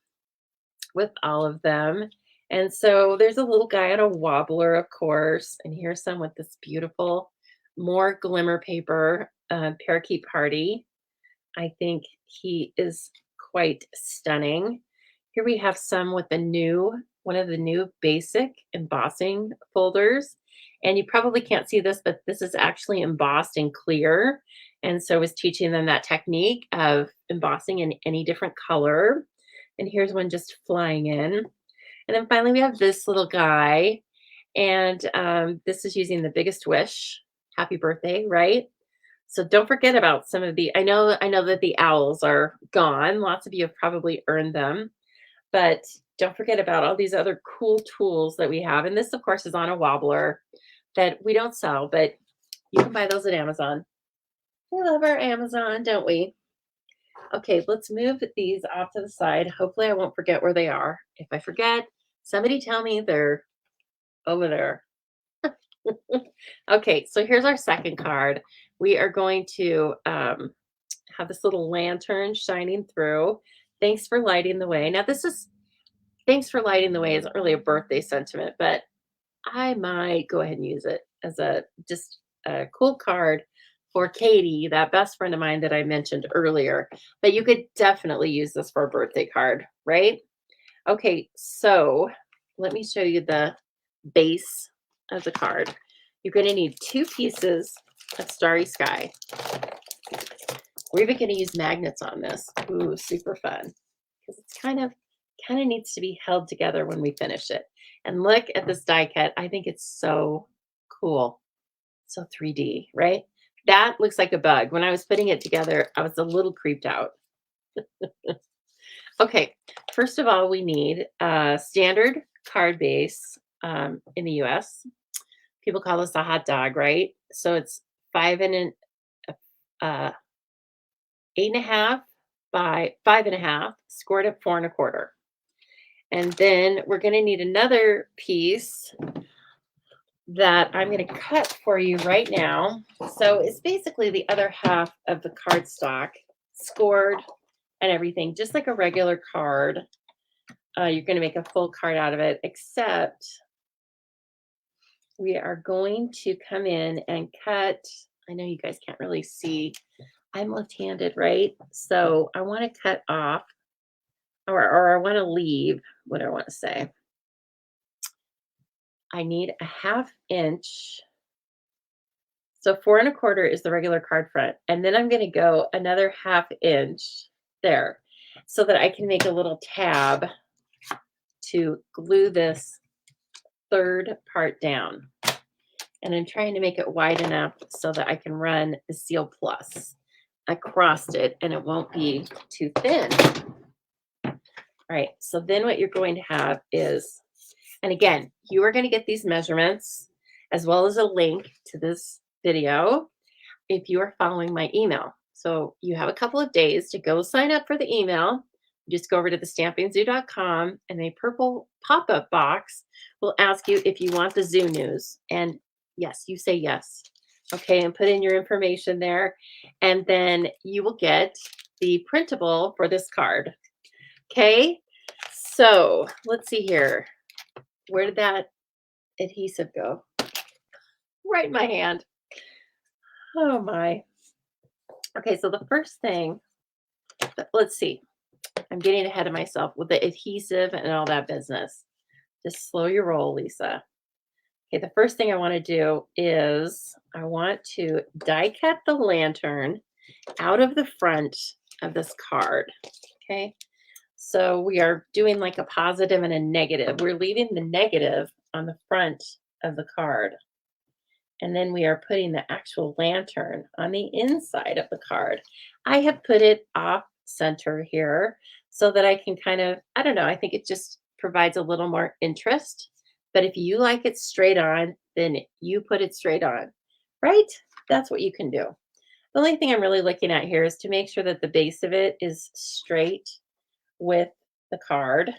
with all of them. And so there's a little guy on a wobbler, of course, and here's some with this beautiful, more glimmer paper parakeet party. I think he is quite stunning. Here we have some with one of the new basic embossing folders. And you probably can't see this, but this is actually embossed in clear. And so I was teaching them that technique of embossing in any different color. And here's one just flying in. And then finally, we have this little guy. And this is using the biggest wish. Happy birthday, right? So don't forget about some of the I know that the owls are gone. Lots of you have probably earned them, but don't forget about all these other cool tools that we have. And this, of course, is on a wobbler that we don't sell, but you can buy those at Amazon. We love our Amazon, don't we? Okay, let's move these off to the side. Hopefully, I won't forget where they are. If I forget, somebody tell me they're over there. Okay, so here's our second card. We are going to have this little lantern shining through. Thanks for lighting the way. Now, thanks for lighting the way isn't really a birthday sentiment, but I might go ahead and use it as a just a cool card for Katie, that best friend of mine that I mentioned earlier. But you could definitely use this for a birthday card, right? Okay, so let me show you the base of the card. You're going to need 2 pieces of Starry Sky. We're even going to use magnets on this. Ooh, super fun. Because it's kind of needs to be held together when we finish it. And look at this die cut. I think it's so cool. So 3D, right? That looks like a bug. When I was putting it together, I was a little creeped out. Okay, first of all, we need a standard card base in the US. People call this a hot dog, right? So it's 8.5 by 5.5, scored at 4.25. And then we're going to need another piece that I'm going to cut for you right now. So it's basically the other half of the cardstock, scored and everything, just like a regular card. You're going to make a full card out of it, except we are going to come in and cut. I know you guys can't really see. I'm left-handed, right? So I want to cut off, or I want to leave, what do I want to say? I need a 1/2 inch. So 4.25 is the regular card front. And then I'm going to go another 1/2 inch there so that I can make a little tab to glue this third part down. And I'm trying to make it wide enough so that I can run the Seal Plus across it and it won't be too thin. All right, so then what you're going to have is, and again, you are going to get these measurements as well as a link to this video if you are following my email. So you have a couple of days to go sign up for the email. Just go over to thestampingsoo.com and a purple pop-up box will ask you if you want the zoo news. And yes, you say yes. Okay, and put in your information there. And then you will get the printable for this card. Okay, so let's see here. Where did that adhesive go? Right in my hand. Oh my. Okay, so the first thing, let's see. I'm getting ahead of myself with the adhesive and all that business. Just slow your roll, Lisa. Okay, the first thing I want to do is I want to die cut the lantern out of the front of this card. Okay, so we are doing like a positive and a negative. We're leaving the negative on the front of the card. And then we are putting the actual lantern on the inside of the card. I have put it off center here so that I can kind of, I don't know, I think it just provides a little more interest. But if you like it straight on, then you put it straight on, right? That's what you can do. The only thing I'm really looking at here is to make sure that the base of it is straight with the card.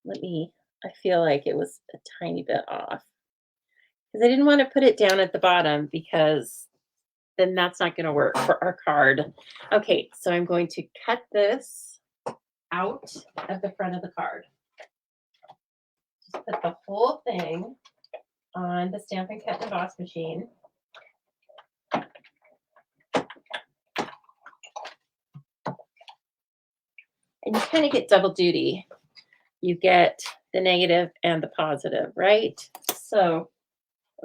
I feel like it was a tiny bit off because I didn't want to put it down at the bottom because then that's not going to work for our card. Okay, so I'm going to cut this out of the front of the card. Just put the whole thing on the Stampin' Cut and Emboss machine. And you kind of get double duty. You get the negative and the positive, right? So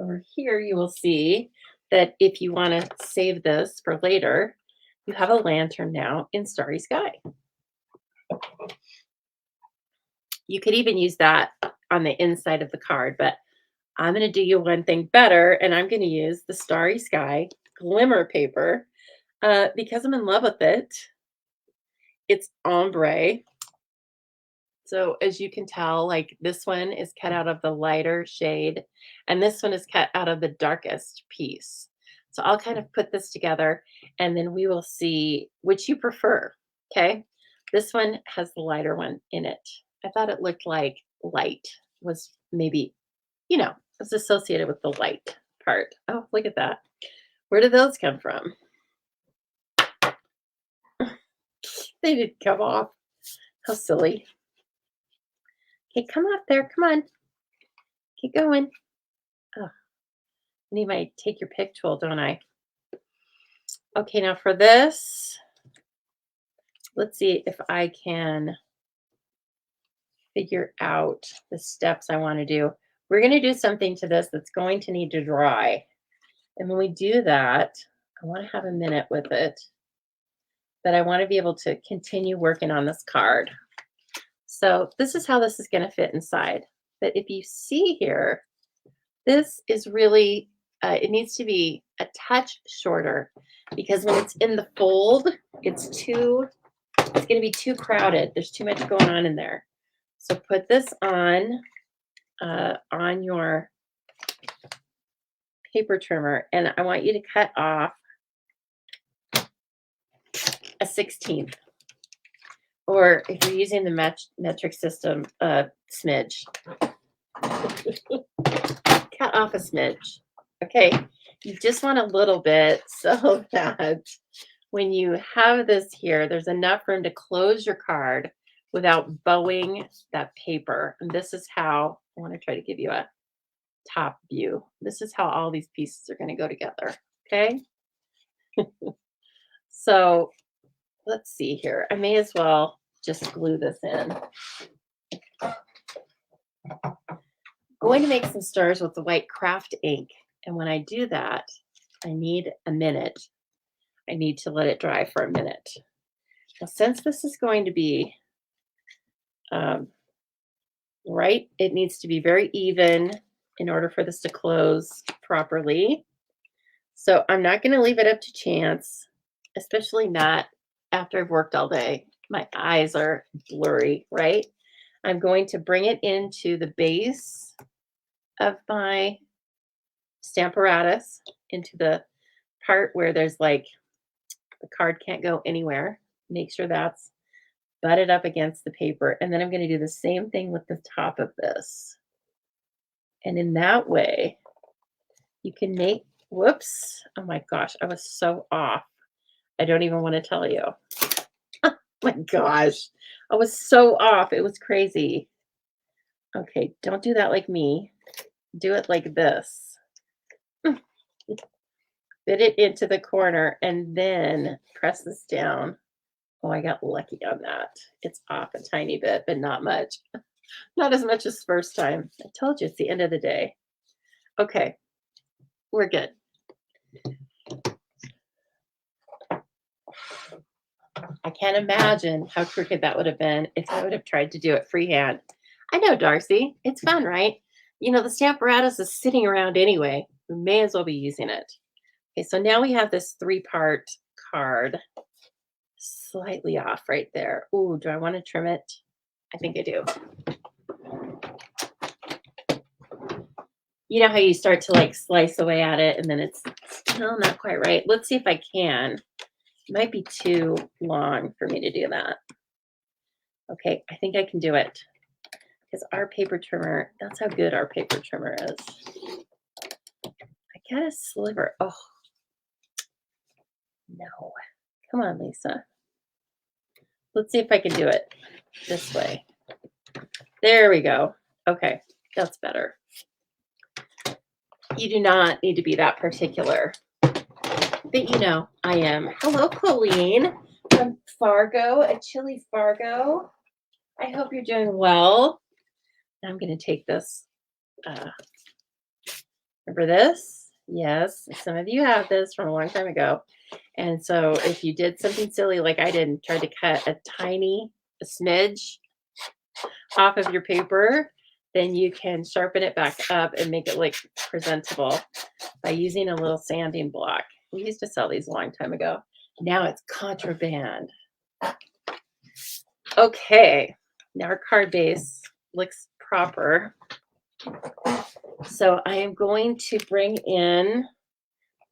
over here, you will see that if you want to save this for later, you have a lantern now in Starry Sky. You could even use that on the inside of the card, but I'm going to do you one thing better, and I'm going to use the Starry Sky glimmer paper because I'm in love with it. It's ombre. So as you can tell, like this one is cut out of the lighter shade, and this one is cut out of the darkest piece. So I'll kind of put this together, and then we will see which you prefer, okay? This one has the lighter one in it. I thought it looked like light was maybe, was associated with the light part. Oh, look at that. Where did those come from? They didn't come off. How silly. Okay, come up there. Come on. Keep going. Oh, I need my take your pick tool, don't I? Okay, now for this, let's see if I can figure out the steps I want to do. We're going to do something to this that's going to need to dry. And when we do that, I want to have a minute with it, but I want to be able to continue working on this card. So this is how this is going to fit inside. But if you see here, this is really, it needs to be a touch shorter because when it's in the fold, it's going to be too crowded. There's too much going on in there. So put this on your paper trimmer, and I want you to cut off a 1/16, or if you're using the metric system, smidge. Cut off a smidge. Okay, you just want a little bit so that when you have this here, there's enough room to close your card without bowing that paper. And this is how I want to try to give you a top view. This is how all these pieces are going to go together. Okay. So let's see here. I may as well just glue this in. Going to make some stars with the white craft ink. And when I do that, I need a minute. I need to let it dry for a minute. Now, since this is going to be right, it needs to be very even in order for this to close properly. So I'm not going to leave it up to chance, especially not after I've worked all day. My eyes are blurry, right? I'm going to bring it into the base of my Stamparatus, into the part where there's like the card can't go anywhere. Make sure that's butted up against the paper. And then I'm going to do the same thing with the top of this. And in that way, you can make, whoops, oh my gosh, I was so off. I don't even want to tell you. Oh my gosh, I was so off. It was crazy. Okay, don't do that like me. Do it like this. Fit it into the corner and then press this down. Oh, I got lucky on that. It's off a tiny bit, but not much. Not as much as first time. I told you it's the end of the day. Okay, we're good. I can't imagine how crooked that would have been if I would have tried to do it freehand. I know, Darcy. It's fun, right? You know, the Stamparatus is sitting around anyway. We may as well be using it. Okay, so now we have this 3-part card. Slightly off right there. Ooh, do I want to trim it? I think I do. You know how you start to like slice away at it and then it's still not quite right. Let's see if I can. It might be too long for me to do that. Okay, I think I can do it. Because our paper trimmer, that's how good our paper trimmer is. I got a sliver. Oh, no. Come on, Lisa. Let's see if I can do it this way. There we go. Okay, that's better. You do not need to be that particular. But you know, I am. Hello, Colleen from Fargo, at Chili Fargo. I hope you're doing well. I'm going to take this. Remember this? Yes, some of you have this from a long time ago. And so if you did something silly like I did and tried to cut a smidge off of your paper, then you can sharpen it back up and make it look presentable by using a little sanding block. We used to sell these a long time ago. Now it's contraband. Okay, now our card base looks proper. So I am going to bring in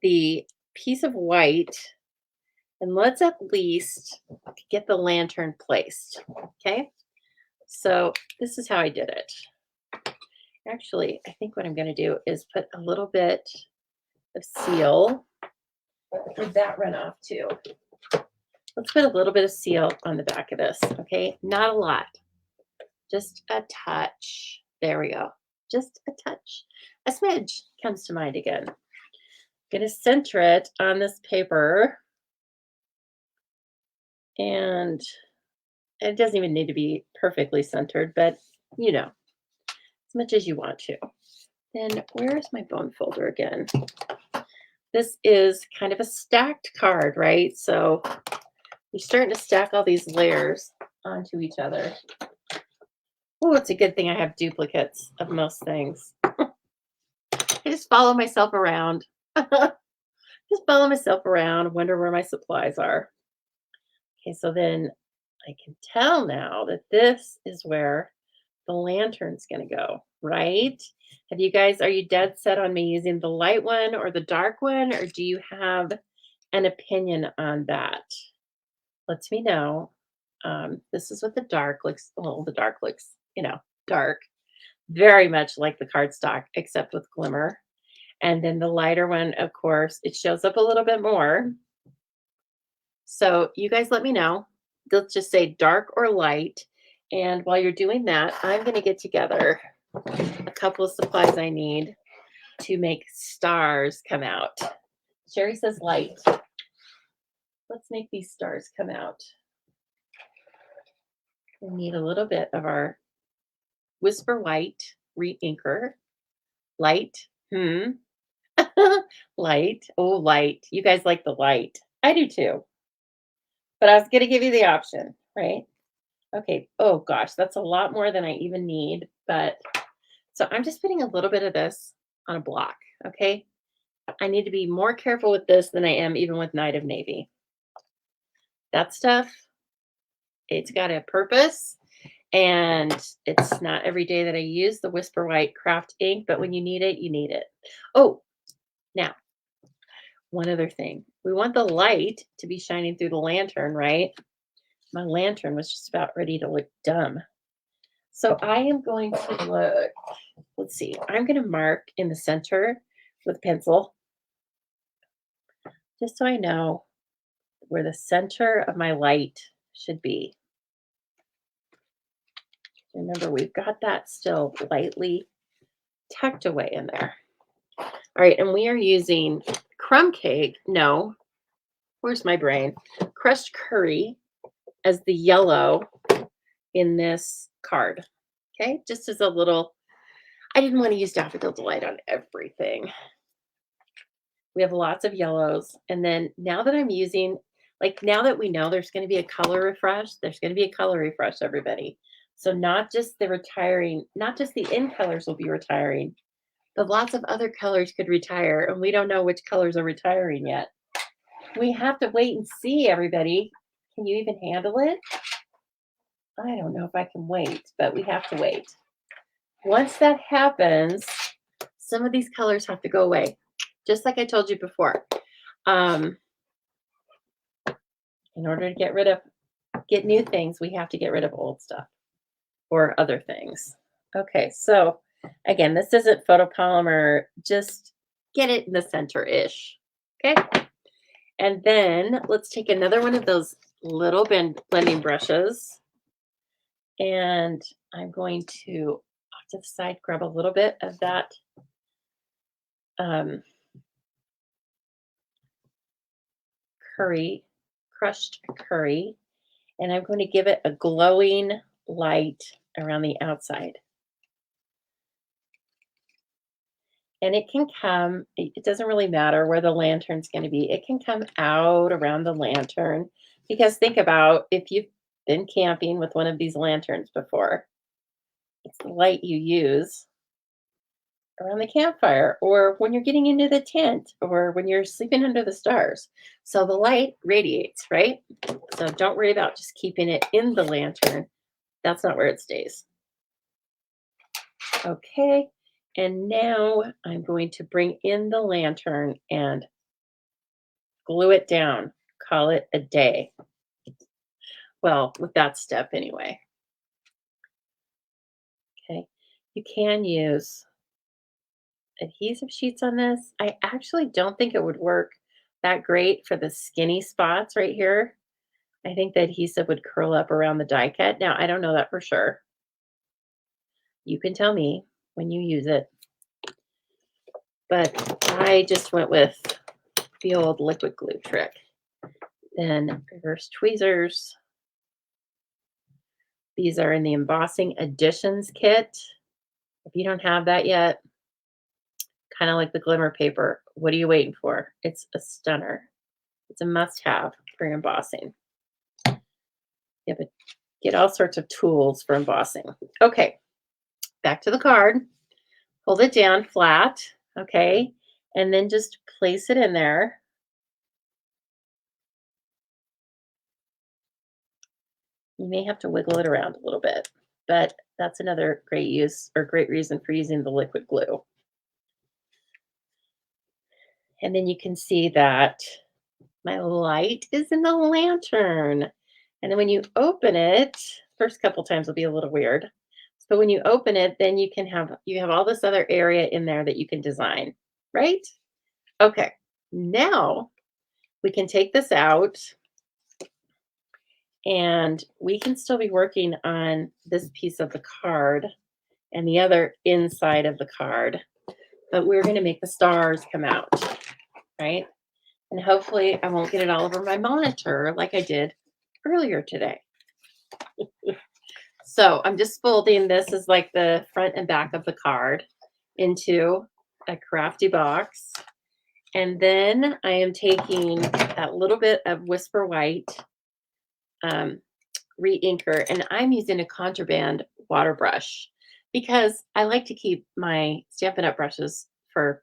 the piece of white and let's at least get the lantern placed. Okay, so this is how I did it. Actually, I think what I'm going to do is put a little bit of seal. Did that run off too? Let's put a little bit of seal on the back of this, okay? Not a lot, just a touch. There we go. Just a touch. A smidge comes to mind again. I'm going to center it on this paper And it doesn't even need to be perfectly centered, but you know, as much as you want to. Then where's my bone folder again? This is kind of a stacked card, right? So you're starting to stack all these layers onto each other. Oh, it's a good thing I have duplicates of most things. I just follow myself around. Just follow myself around, wonder where my supplies are. Okay, so then I can tell now that this is where the lantern's gonna go, right? Are you dead set on me using the light one or the dark one, or do you have an opinion on that? Let me know. This is what the dark looks. Well, the dark looks, dark, very much like the cardstock, except with glimmer. And then the lighter one, of course, it shows up a little bit more. So you guys let me know. Let's just say dark or light. And while you're doing that, I'm going to get together a couple of supplies I need to make stars come out. Sherry says light. Let's make these stars come out. We need a little bit of our Whisper White re-inker. Light. Light. Oh, light. You guys like the light. I do too. But I was going to give you the option, right? Okay. Oh gosh, that's a lot more than I even need. But so I'm just putting a little bit of this on a block. Okay. I need to be more careful with this than I am even with Night of Navy. That stuff, it's got a purpose. And it's not every day that I use the Whisper White craft ink, but when you need it, you need it. Oh, now, one other thing. We want the light to be shining through the lantern, right? My lantern was just about ready to look dumb. So I am going to look, let's see, I'm going to mark in the center with a pencil, just so I know where the center of my light should be. Remember, we've got that still lightly tucked away in there. All right, and we are using crumb cake. No, where's my brain? Crushed curry as the yellow in this card. Okay, just as a little, I didn't want to use Daffodil Delight on everything. We have lots of yellows. And then now that I'm using, like now that we know there's going to be a color refresh, there's going to be a color refresh, everybody. So not just the retiring, not just the in colors will be retiring, but lots of other colors could retire. And we don't know which colors are retiring yet. We have to wait and see, everybody. Can you even handle it? I don't know if I can wait, but we have to wait. Once that happens, some of these colors have to go away, just like I told you before. In order to get new things, we have to get rid of old stuff or other things. Okay, so again, this isn't photopolymer, just get it in the center-ish. Okay, and then let's take another one of those little blending brushes, and I'm going to off to the side grab a little bit of that crushed curry, and I'm going to give it a glowing light around the outside. And it can come, it doesn't really matter where the lantern's going to be. It can come out around the lantern, because think about if you've been camping with one of these lanterns before, it's the light you use around the campfire or when you're getting into the tent or when you're sleeping under the stars. So the light radiates, right? So don't worry about just keeping it in the lantern. That's not where it stays. Okay. And now I'm going to bring in the lantern and glue it down. Call it a day. Well, with that step anyway. Okay. You can use adhesive sheets on this. I actually don't think it would work that great for the skinny spots right here. I think the adhesive would curl up around the die cut. Now, I don't know that for sure. You can tell me when you use it. But I just went with the old liquid glue trick. then reverse tweezers. These are in the Embossing Additions kit. If you don't have that yet, kind of like the glimmer paper, what are you waiting for? It's a stunner. It's a must-have for your embossing. You have to get all sorts of tools for embossing. Okay, back to the card. Hold it down flat, okay, and then just place it in there. You may have to wiggle it around a little bit, but that's another great use or great reason for using the liquid glue. And then you can see that my light is in the lantern. And then when you open it, first couple times will be a little weird. So when you open it, then you have all this other area in there that you can design, right? Okay. Now we can take this out and we can still be working on this piece of the card and the other inside of the card, but we're going to make the stars come out, right? And hopefully I won't get it all over my monitor like I did earlier today. So I'm just folding this as like the front and back of the card into a crafty box. And then I am taking that little bit of Whisper White re-inker, and I'm using a Contraband water brush because I like to keep my Stampin' Up! Brushes for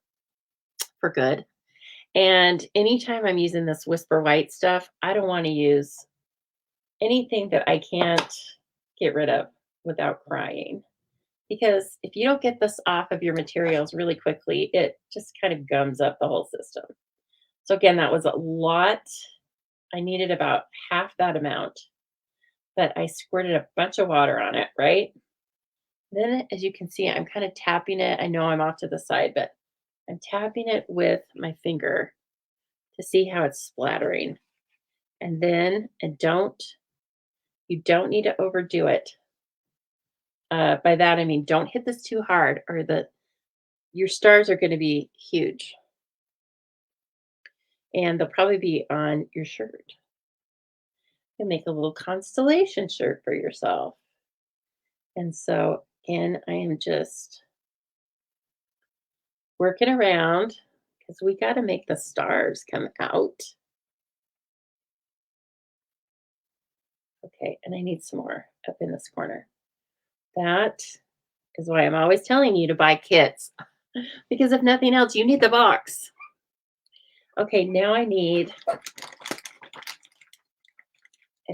good. And anytime I'm using this Whisper White stuff, I don't want to use anything that I can't get rid of without crying. Because if you don't get this off of your materials really quickly, it just kind of gums up the whole system. So again, that was a lot. I needed about half that amount, but I squirted a bunch of water on it, right? Then as you can see, I'm kind of tapping it. I know I'm off to the side, but I'm tapping it with my finger to see how it's splattering. And then, you don't need to overdo it. By that, I mean, don't hit this too hard or your stars are going to be huge. And they'll probably be on your shirt. You can make a little constellation shirt for yourself. And so, again, I am just working around because we got to make the stars come out. Okay, and I need some more up in this corner. That is why I'm always telling you to buy kits because if nothing else, you need the box. Okay, now I need a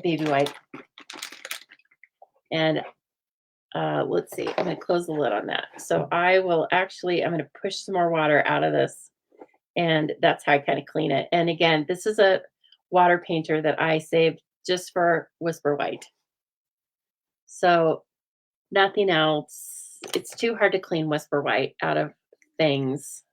baby wipe. And let's see, I'm going to close the lid on that. So I'm going to push some more water out of this. And that's how I kind of clean it. And again, this is a water painter that I saved just for Whisper White. So nothing else. It's too hard to clean Whisper White out of things.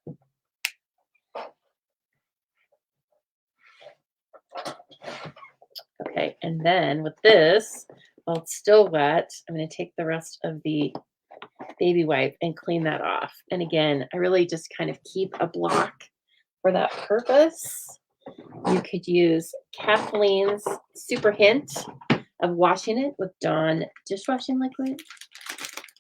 Okay, and then with this, while it's still wet, I'm going to take the rest of the baby wipe and clean that off. And again, I really just kind of keep a block for that purpose. You could use Kathleen's super hint of washing it with Dawn dishwashing liquid.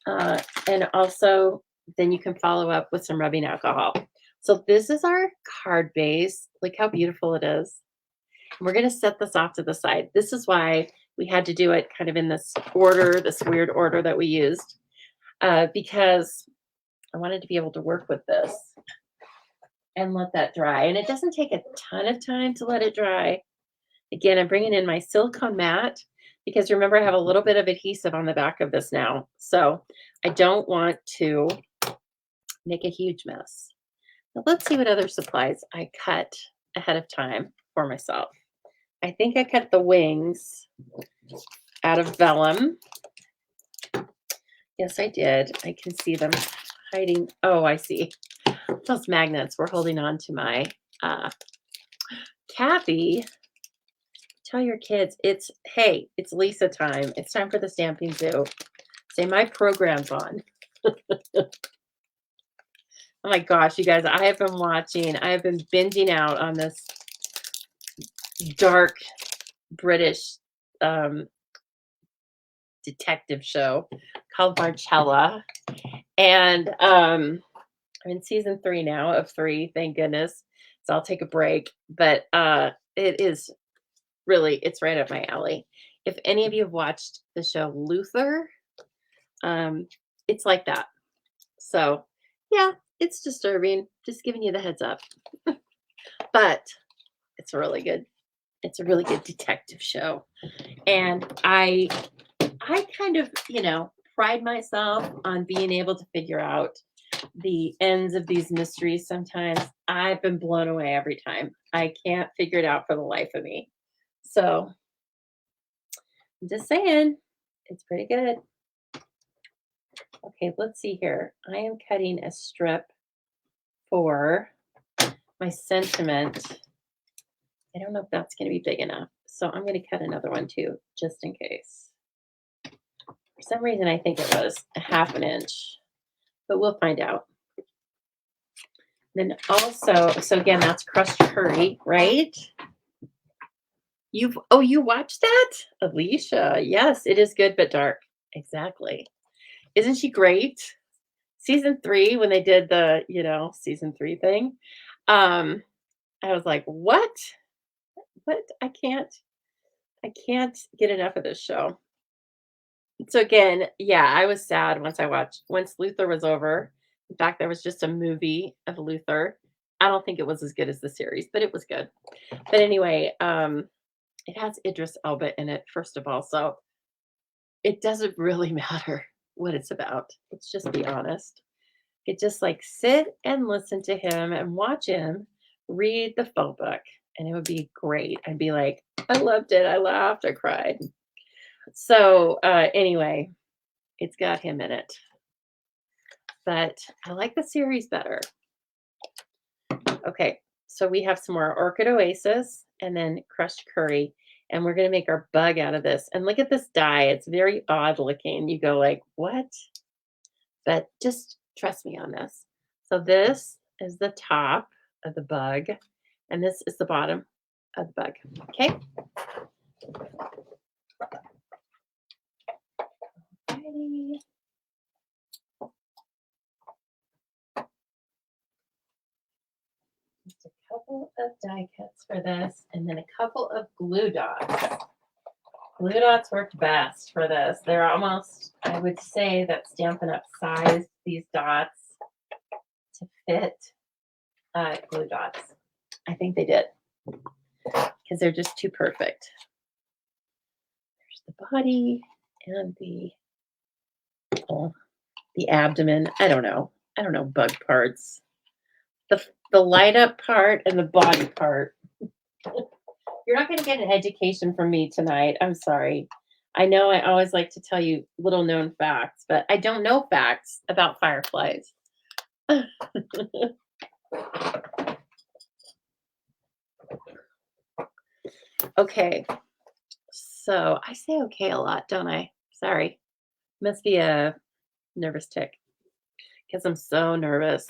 And also, then you can follow up with some rubbing alcohol. So this is our card base. Look how beautiful it is. We're going to set this off to the side. This is why we had to do it kind of in this order, this weird order that we used, because I wanted to be able to work with this and let that dry. And it doesn't take a ton of time to let it dry. Again, I'm bringing in my silicone mat because remember, I have a little bit of adhesive on the back of this now. So I don't want to make a huge mess. But let's see what other supplies I cut ahead of time for myself. I think I cut the wings out of vellum. Yes, I did. I can see them hiding. Oh, I see. Those magnets were holding on to my Kathy. Tell your kids hey, it's Lisa time. It's time for the Stamping Zoo. Say my program's on. Oh my gosh, you guys, I have been binging out on this dark British um, detective show called Marcella. And I'm in season 3 now of 3, thank goodness. So I'll take a break. But it is really, it's right up my alley. If any of you have watched the show Luther, um, it's like that. So yeah, it's disturbing. Just giving you the heads up. But it's really good. It's a really good detective show. And I kind of, pride myself on being able to figure out the ends of these mysteries sometimes. I've been blown away every time. I can't figure it out for the life of me. So I'm just saying, it's pretty good. Okay, let's see here. I am cutting a strip for my sentiment. I don't know if that's going to be big enough. So I'm going to cut another one too, just in case. For some reason, I think it was a half an inch, but we'll find out. Then also, so again, that's crushed curry, right? You watched that? Alicia. Yes, it is good but dark. Exactly. Isn't she great? Season 3, when they did the, season 3 thing. I was like, what? What? I can't get enough of this show. So again, yeah, I was sad once Luther was over. In fact, there was just a movie of Luther. I don't think it was as good as the series, but it was good. But anyway, it has Idris Elba in it, first of all, so it doesn't really matter what it's about. Let's just be honest. It just like sit and listen to him and watch him read the phone book, and it would be great. I'd be like, I loved it. I laughed. I cried. So anyway, it's got him in it. But I like the series better. Okay, so we have some more Orchid Oasis and then crushed curry. And we're going to make our bug out of this. And look at this dye. It's very odd looking. You go like, what? But just trust me on this. So this is the top of the bug. And this is the bottom of the bug. Okay. Alrighty. Just a couple of die cuts for this, and then a couple of glue dots. Glue dots worked best for this. They're almost, I would say, that Stampin' Up! Size these dots to fit glue dots. I think they did because they're just too perfect. There's the body and the abdomen. I don't know bug parts. The light up part and the body part. You're not going to get an education from me tonight. I'm sorry. I know I always like to tell you little known facts, but I don't know facts about fireflies. Okay. So I say okay a lot, don't I? Sorry. Must be a nervous tick because I'm so nervous.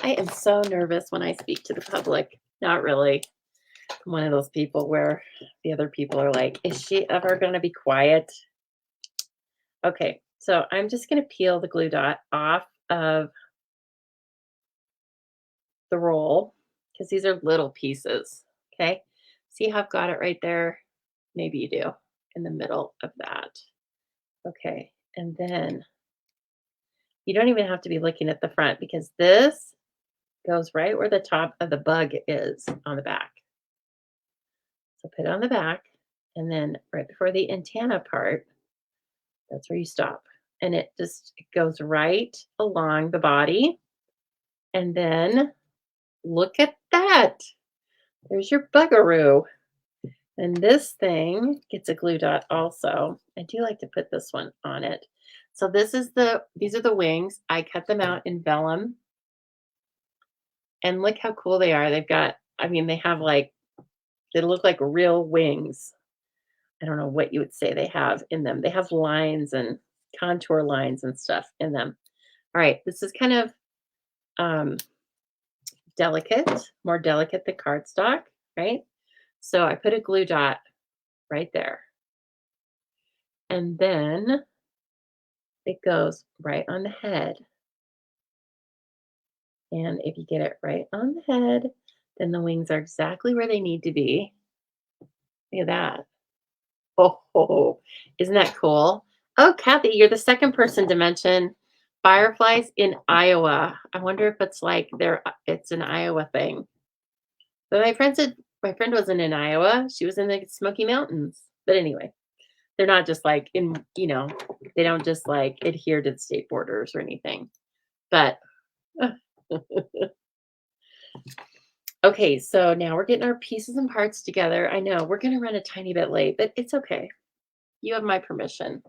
I am so nervous when I speak to the public. Not really. I'm one of those people where the other people are like, is she ever going to be quiet? Okay, so I'm just going to peel the glue dot off of the roll because these are little pieces. Okay, see how I've got it right there? Maybe you do in the middle of that. Okay, and then you don't even have to be looking at the front because this goes right where the top of the bug is on the back. So put it on the back, and then right before the antenna part, that's where you stop. And it goes right along the body. And then look at that. There's your bugaroo. And this thing gets a glue dot also. I do like to put this one on it. So these are the wings. I cut them out in vellum. And look how cool they are. They look like real wings. I don't know what you would say they have in them. They have lines and contour lines and stuff in them. All right, this is kind of delicate, more delicate than cardstock. right? So I put a glue dot right there. And then it goes right on the head. And if you get it right on the head, then the wings are exactly where they need to be. Look at that. Oh, isn't that cool? Oh, Kathy, you're the second person to mention fireflies in Iowa. I wonder if it's like it's an Iowa thing. But my friend wasn't in Iowa. She was in the Smoky Mountains. But anyway, they're not just like they don't just like adhere to the state borders or anything. But okay, so now we're getting our pieces and parts together. I know we're going to run a tiny bit late, but it's okay. You have my permission.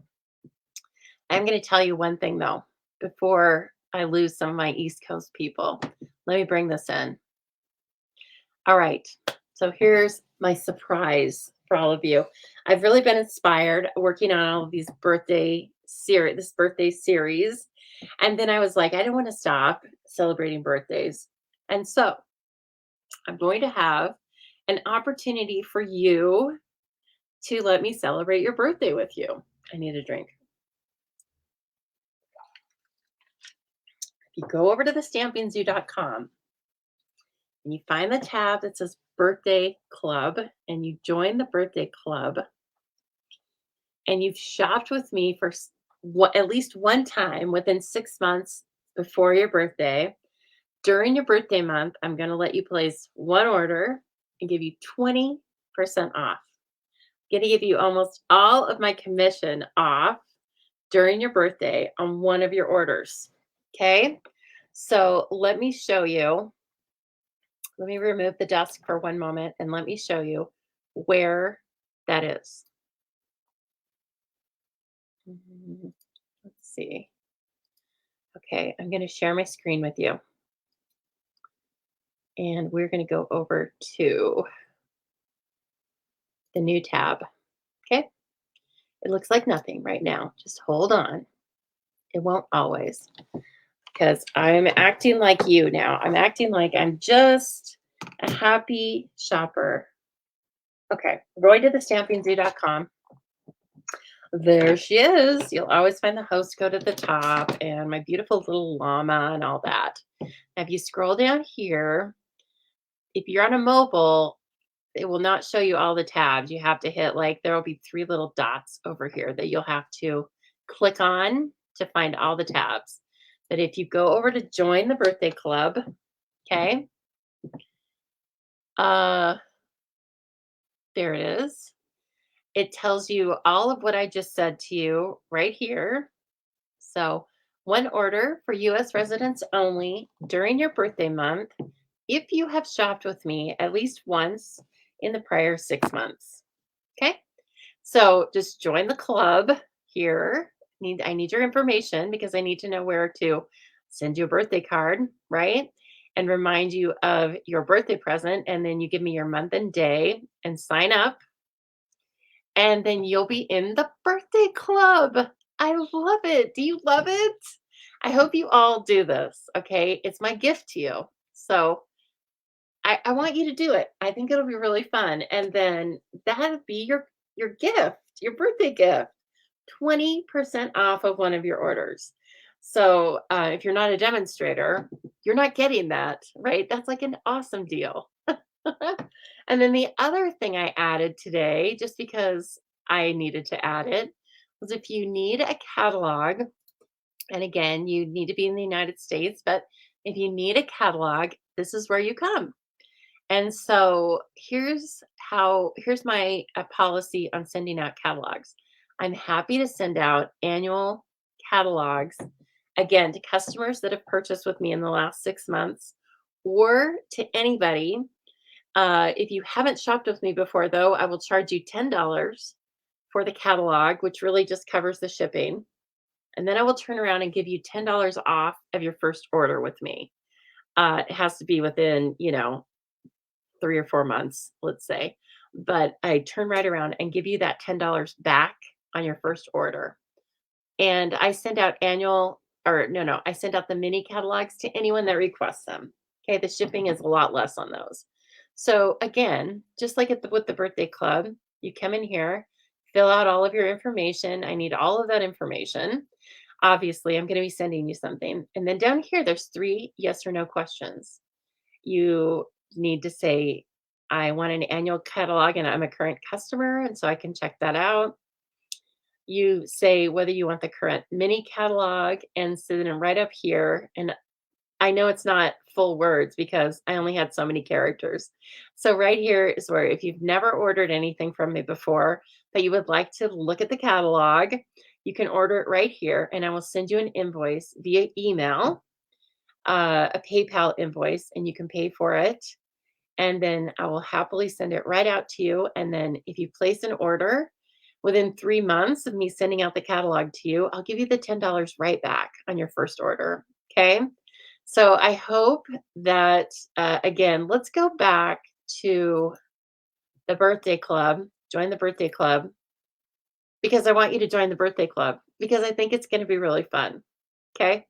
I'm going to tell you one thing though, before I lose some of my East Coast people. Let me bring this in. All right. So here's my surprise for all of you. I've really been inspired working on all of these this birthday series. And then I was like, I don't want to stop celebrating birthdays. And so I'm going to have an opportunity for you to let me celebrate your birthday with you. I need a drink. If you go over to the stampingzoo.com and you find the tab that says birthday club and you join the birthday club and you've shopped with me for at least one time within 6 months before your birthday, during your birthday month, I'm going to let you place one order and give you 20% off. I'm going to give you almost all of my commission off during your birthday on one of your orders. Okay. So let me show you. Let me remove the desk for one moment and let me show you where that is. Let's see. Okay, I'm going to share my screen with you. And we're going to go over to the new tab. Okay. It looks like nothing right now. Just hold on. It won't always, because I'm acting like you now. I'm acting like I'm just a happy shopper. Okay, going to the stampingzoo.com. There she is. You'll always find the host code at the top and my beautiful little llama and all that. Now, if you scroll down here, if you're on a mobile, it will not show you all the tabs. You have to hit there will be 3 little dots over here that you'll have to click on to find all the tabs. But if you go over to join the birthday club, okay, there it is. It tells you all of what I just said to you right here. So, one order for US residents only during your birthday month if you have shopped with me at least once in the prior 6 months. Okay? So, just join the club here. I need your information because I need to know where to send you a birthday card, right? And remind you of your birthday present. And then you give me your month and day and sign up. And then you'll be in the birthday club. I love it. Do you love it? I hope you all do this. Okay. It's my gift to you. So I want you to do it. I think it'll be really fun. And then that'll be your gift, your birthday gift. 20% off of one of your orders. So if you're not a demonstrator, you're not getting that, right? That's like an awesome deal. And then the other thing I added today, just because I needed to add it, was if you need a catalog, and again, you need to be in the United States, but if you need a catalog, this is where you come. And so here's my policy on sending out catalogs. I'm happy to send out annual catalogs, again, to customers that have purchased with me in the last 6 months or to anybody. If you haven't shopped with me before, though, I will charge you $10 for the catalog, which really just covers the shipping. And then I will turn around and give you $10 off of your first order with me. It has to be within, 3 or 4 months, let's say. But I turn right around and give you that $10 back on your first order. And I send out I send out the mini catalogs to anyone that requests them. Okay, the shipping is a lot less on those. So again, just like with the birthday club, you come in here, fill out all of your information. I need all of that information. Obviously, I'm going to be sending you something. And then down here, there's three yes or no questions. You need to say, I want an annual catalog and I'm a current customer, and so I can check that out. You say whether you want the current mini catalog, and so then right up here, and I know it's not full words because I only had so many characters. So right here is where if you've never ordered anything from me before, but you would like to look at the catalog, you can order it right here, and I will send you an invoice via email, a PayPal invoice, and you can pay for it. And then I will happily send it right out to you. And then if you place an order within 3 months of me sending out the catalog to you, I'll give you the $10 right back on your first order. Okay. So I hope that, again, let's go back to the birthday club, join the birthday club, because I want you to join the birthday club because I think it's going to be really fun. Okay.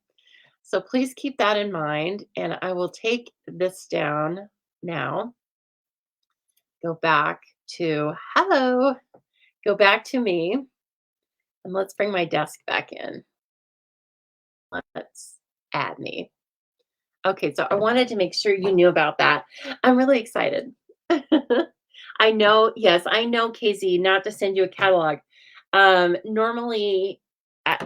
So please keep that in mind. And I will take this down now. Go back to hello, go back to me, and let's bring my desk back in. Let's add me. Okay, so I wanted to make sure you knew about that. I'm really excited. I know, yes, I know, KZ, not to send you a catalog. Normally, I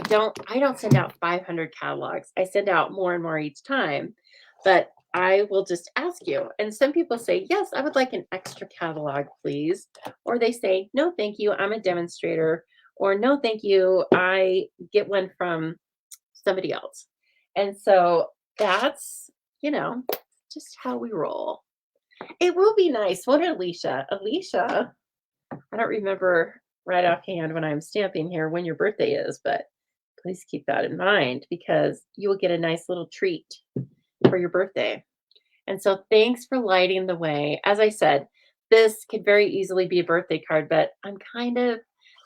don't send out 500 catalogs. I send out more and more each time, but I will just ask you. And some people say, yes, I would like an extra catalog, please. Or they say, no, thank you, I'm a demonstrator. Or no, thank you, I get one from somebody else. And so that's, you know, just how we roll. It will be nice, won't it, Alicia? Alicia, I don't remember right offhand when I'm stamping here when your birthday is, but please keep that in mind because you will get a nice little treat for your birthday. And so thanks for lighting the way. As I said, this could very easily be a birthday card, but I'm kind of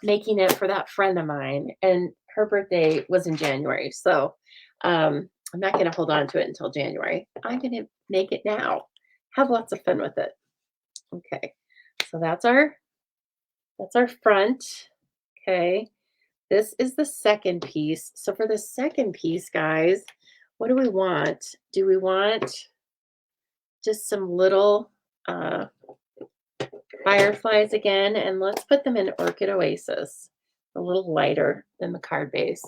making it for that friend of mine. And her birthday was in January. So I'm not going to hold on to it until January. I'm going to make it now. Have lots of fun with it. Okay. So that's our front. Okay. This is the second piece. So for the second piece, guys, what do we want? Do we want just some little fireflies again? And let's put them in Orchid Oasis, a little lighter than the card base.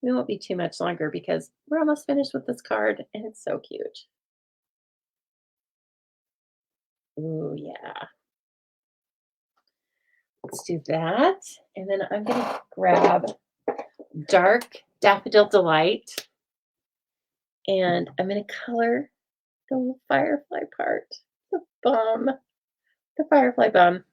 We won't be too much longer because we're almost finished with this card and it's so cute. Ooh, yeah. Let's do that. And then I'm going to grab Dark Daffodil Delight and I'm going to color the little firefly part, the bum, the firefly bum.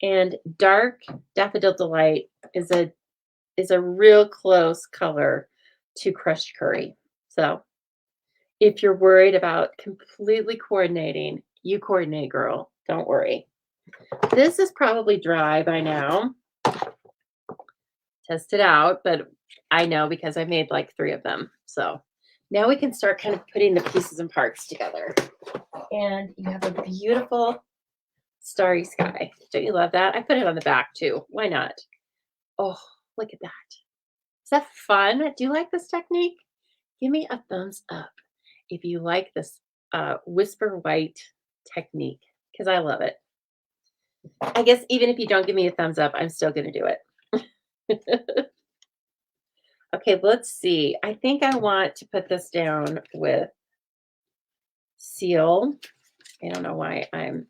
And Dark Daffodil Delight is a real close color to Crushed Curry. So if you're worried about completely coordinating, you coordinate, girl. Don't worry. This is probably dry by now. Test it out, but I know because I made like 3 of them. So now we can start kind of putting the pieces and parts together. And you have a beautiful starry sky. Don't you love that? I put it on the back too. Why not? Oh, look at that. Is that fun? Do you like this technique? Give me a thumbs up if you like this whisper white technique because I love it. I guess even if you don't give me a thumbs up, I'm still going to do it. Okay, let's see. I think I want to put this down with seal. I don't know why I'm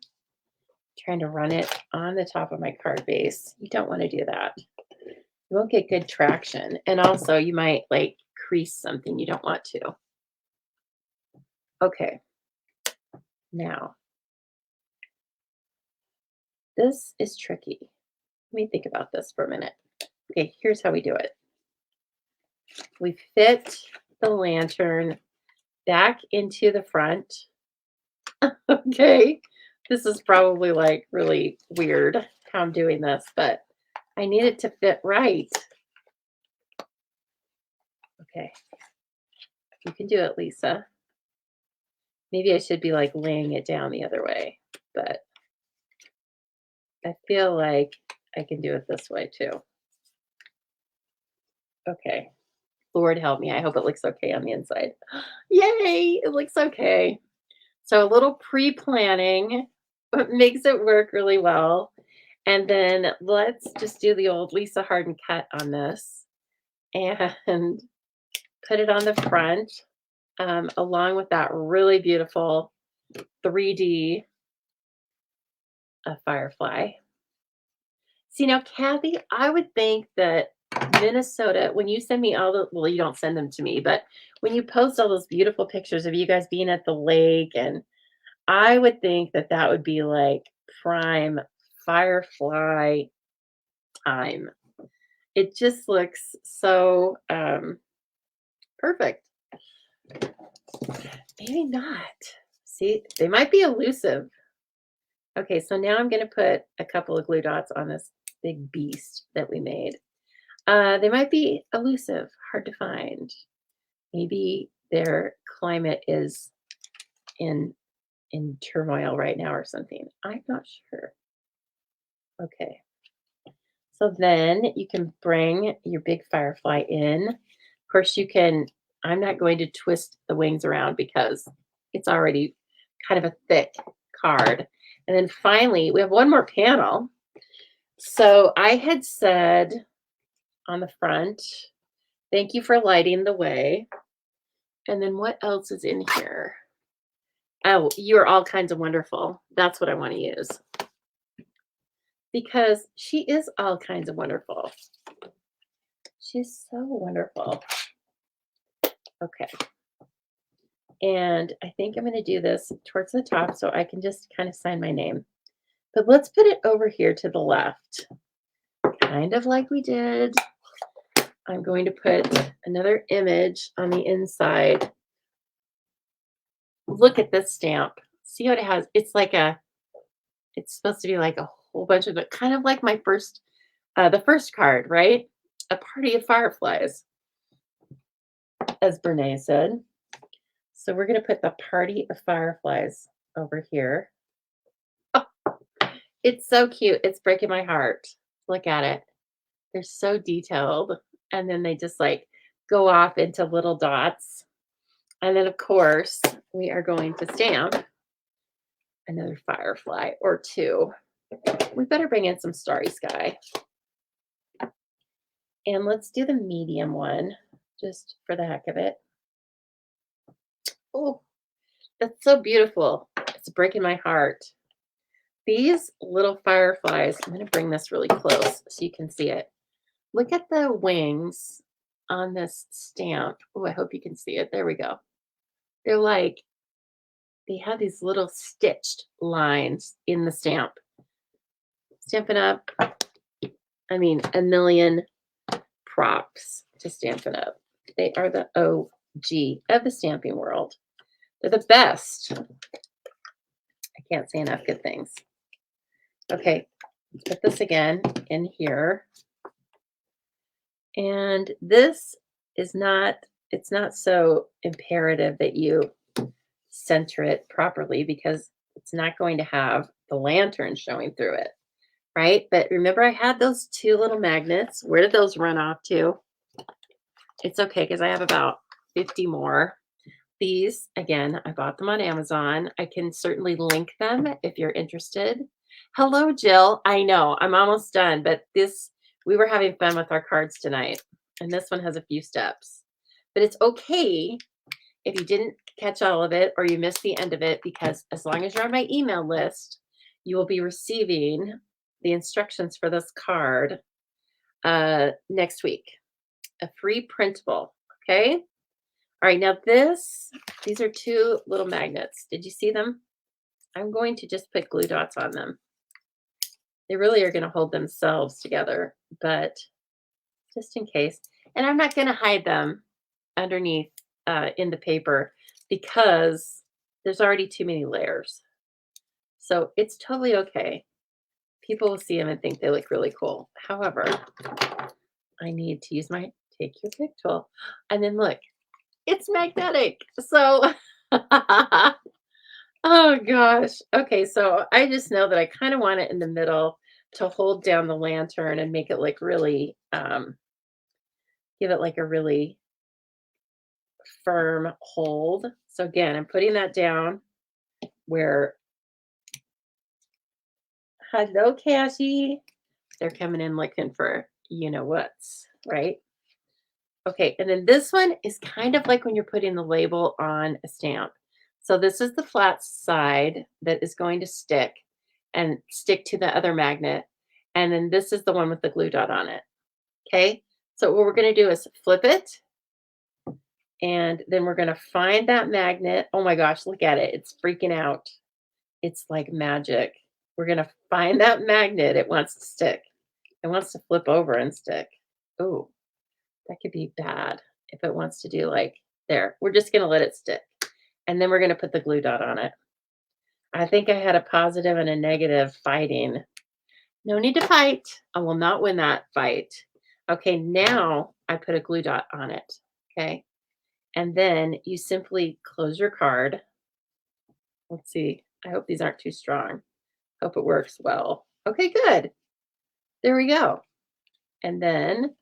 trying to run it on the top of my card base. You don't want to do that. You won't get good traction. And also you might like crease something you don't want to. Okay. Now, this is tricky. Let me think about this for a minute. Okay, here's how we do it. We fit the lantern back into the front. Okay. This is probably like really weird how I'm doing this, but I need it to fit right. Okay. You can do it, Lisa. Maybe I should be like laying it down the other way, but I feel like I can do it this way too. Okay. Lord help me. I hope it looks okay on the inside. Yay! It looks okay. So a little pre-planning makes it work really well. And then let's just do the old Lisa Harden cut on this and put it on the front, along with that really beautiful 3D firefly. See, now, Kathy, I would think that Minnesota, when you send me all the, well, you don't send them to me, but when you post all those beautiful pictures of you guys being at the lake, and I would think that that would be like prime firefly time. It just looks so perfect. Maybe not. See, they might be elusive. Okay, so now I'm going to put a couple of glue dots on this big beast that we made. They might be elusive, hard to find. Maybe their climate is in turmoil right now or something. I'm not sure. Okay. So then you can bring your big firefly in. Of course, you can, I'm not going to twist the wings around because it's already kind of a thick card. And then finally, we have one more panel. So I had said on the front, thank you for lighting the way. And then what else is in here? Oh, you're all kinds of wonderful. That's what I want to use because she is all kinds of wonderful. She's so wonderful. Okay. And I think I'm going to do this towards the top so I can just kind of sign my name. But let's put it over here to the left, kind of like we did. I'm going to put another image on the inside. Look at this stamp. See what it has? It's like it's supposed to be like a whole bunch of it, kind of like my first, the first card, right? A party of fireflies, as Brene said. So we're going to put the party of fireflies over here. Oh, it's so cute. It's breaking my heart. Look at it. They're so detailed. And then they just like go off into little dots. And then, of course, we are going to stamp another firefly or two. We better bring in some starry sky. And let's do the medium one just for the heck of it. Oh, that's so beautiful. It's breaking my heart. These little fireflies, I'm going to bring this really close so you can see it. Look at the wings on this stamp. Oh, I hope you can see it. There we go. They're like, they have these little stitched lines in the stamp. Stampin' Up, I mean, a million props to Stampin' Up. They are the OG of the stamping world. They're the best. I can't say enough good things. Okay, let's put this again in here. And this is not, it's not so imperative that you center it properly because it's not going to have the lantern showing through it, right? But remember I had those two little magnets. Where did those run off to? It's okay because I have about 50 more. These, again, I bought them on Amazon. I can certainly link them if you're interested. Hello, Jill. I know I'm almost done, but we were having fun with our cards tonight, and this one has a few steps. But it's okay if you didn't catch all of it or you missed the end of it, because as long as you're on my email list, you will be receiving the instructions for this card next week. A free printable, okay? All right, now these are two little magnets. Did you see them? I'm going to just put glue dots on them. They really are going to hold themselves together, but just in case. And I'm not going to hide them underneath in the paper because there's already too many layers. So it's totally okay. People will see them and think they look really cool. However, I need to use my take your pick tool. And then look, it's magnetic. So Oh gosh. Okay, so I just know that I kind of want it in the middle to hold down the lantern and make it like really give it like a really firm hold. So again, I'm putting that down where hello Cassie. They're coming in looking for you know what's, right? Okay, and then this one is kind of like when you're putting the label on a stamp. So this is the flat side that is going to stick and stick to the other magnet. And then this is the one with the glue dot on it. Okay, so what we're going to do is flip it and then we're going to find that magnet. Oh my gosh, look at it. It's freaking out. It's like magic. We're going to find that magnet. It wants to stick. It wants to flip over and stick. Oh, that could be bad if it wants to do like there. We're just gonna let it stick. And then we're gonna put the glue dot on it. I think I had a positive and a negative fighting. No need to fight. I will not win that fight. Okay, now I put a glue dot on it. Okay. And then you simply close your card. Let's see. I hope these aren't too strong. Hope it works well. Okay, good. There we go. And then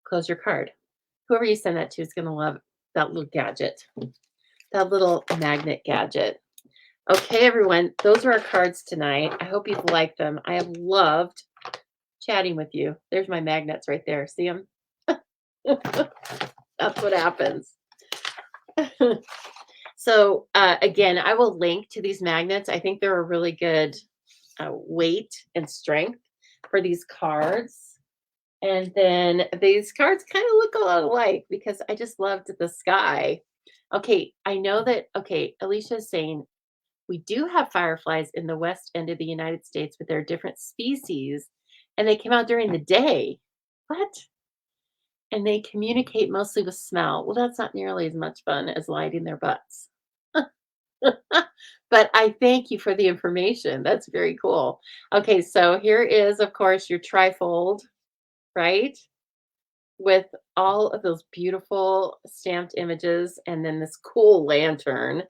close your card. Whoever you send that to is going to love that little gadget, that little magnet gadget. Okay, everyone, those are our cards tonight. I hope you've liked them. I have loved chatting with you. There's my magnets right there. See them? That's what happens. So, again, I will link to these magnets. I think they're a really good weight and strength for these cards. And then these cards kind of look a lot alike because I just loved the sky. Okay, I know that. Okay, Alicia is saying we do have fireflies in the west end of the United States, but they're different species and they come out during the day. What? And they communicate mostly with smell. Well, that's not nearly as much fun as lighting their butts. But I thank you for the information. That's very cool. Okay, so here is, of course, your trifold, right? With all of those beautiful stamped images and then this cool lantern.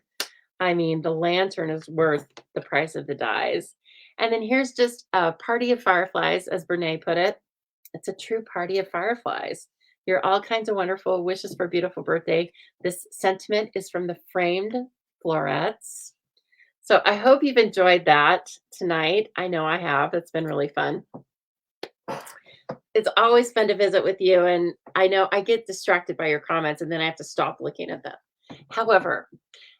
I mean, the lantern is worth the price of the dies. And then here's just a party of fireflies, as Brene put it. It's a true party of fireflies. You're all kinds of wonderful wishes for a beautiful birthday. This sentiment is from the framed florets. So I hope you've enjoyed that tonight. I know I have. It's been really fun. It's always fun to visit with you. And I know I get distracted by your comments and then I have to stop looking at them. However,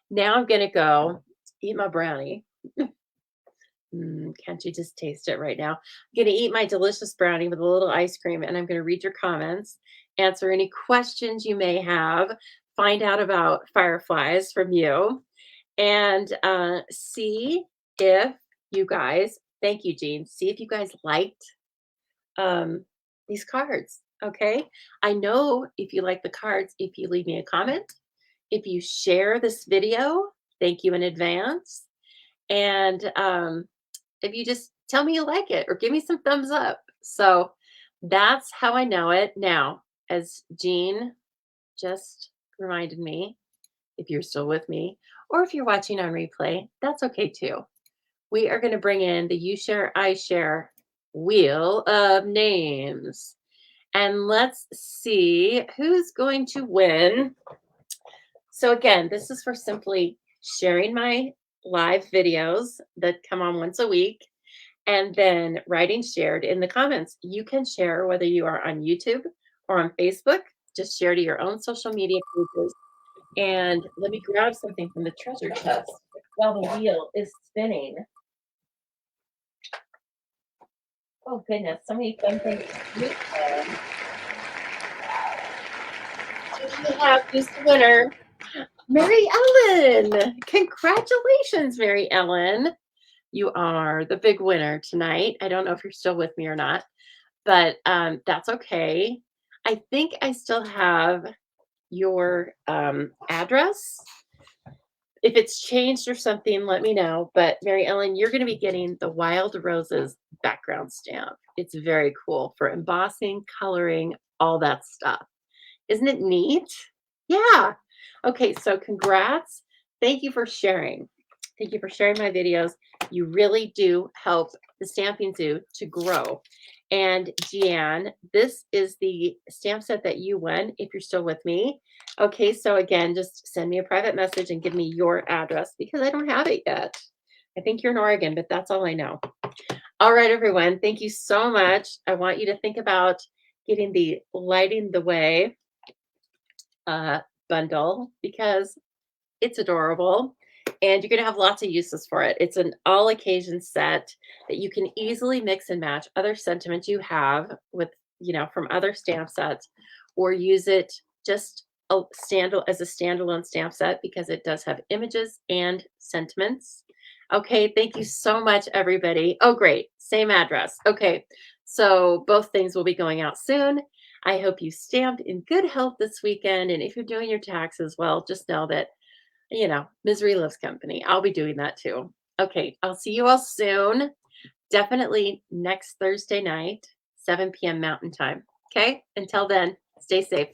now I'm going to go eat my brownie. Can't you just taste it right now? I'm going to eat my delicious brownie with a little ice cream and I'm going to read your comments, answer any questions you may have, find out about fireflies from you, and see if you guys, thank you, Jean, see if you guys liked um, these cards. Okay. I know if you like the cards, if you leave me a comment, if you share this video, thank you in advance. And if you just tell me you like it or give me some thumbs up. So that's how I know it. Now, as Jean just reminded me, if you're still with me, or if you're watching on replay, that's okay too. We are going to bring in the You Share, I Share wheel of names. And let's see who's going to win. So again, this is for simply sharing my live videos that come on once a week and then writing shared in the comments. You can share whether you are on YouTube or on Facebook. Just share to your own social media pages. And let me grab something from the treasure chest while the wheel is spinning. Oh goodness, so many fun things. We have who's the winner? Mary Ellen. Congratulations, Mary Ellen. You are the big winner tonight. I don't know if you're still with me or not, but that's okay. I think I still have your address. If it's changed or something, let me know. But Mary Ellen, you're going to be getting the Wild Roses background stamp. It's very cool for embossing, coloring, all that stuff. Isn't it neat? Yeah. Okay, so congrats. Thank you for sharing. Thank you for sharing my videos. You really do help the Stamping Zoo to grow. And Deanne, this is the stamp set that you won if you're still with me. Okay, so again, just send me a private message and give me your address because I don't have it yet. I think you're in Oregon, but that's all I know. All right, everyone. Thank you so much. I want you to think about getting the Lighting the Way bundle because it's adorable and you're going to have lots of uses for it. It's an all occasion set that you can easily mix and match other sentiments you have with, from other stamp sets, or use it just as a standalone stamp set because it does have images and sentiments. Okay, thank you so much, everybody. Oh, great. Same address. Okay, so both things will be going out soon. I hope you stamped in good health this weekend. And if you're doing your taxes, well, just know that misery loves company. I'll be doing that too. Okay, I'll see you all soon. Definitely next Thursday night, 7 p.m. Mountain Time. Okay, until then, stay safe.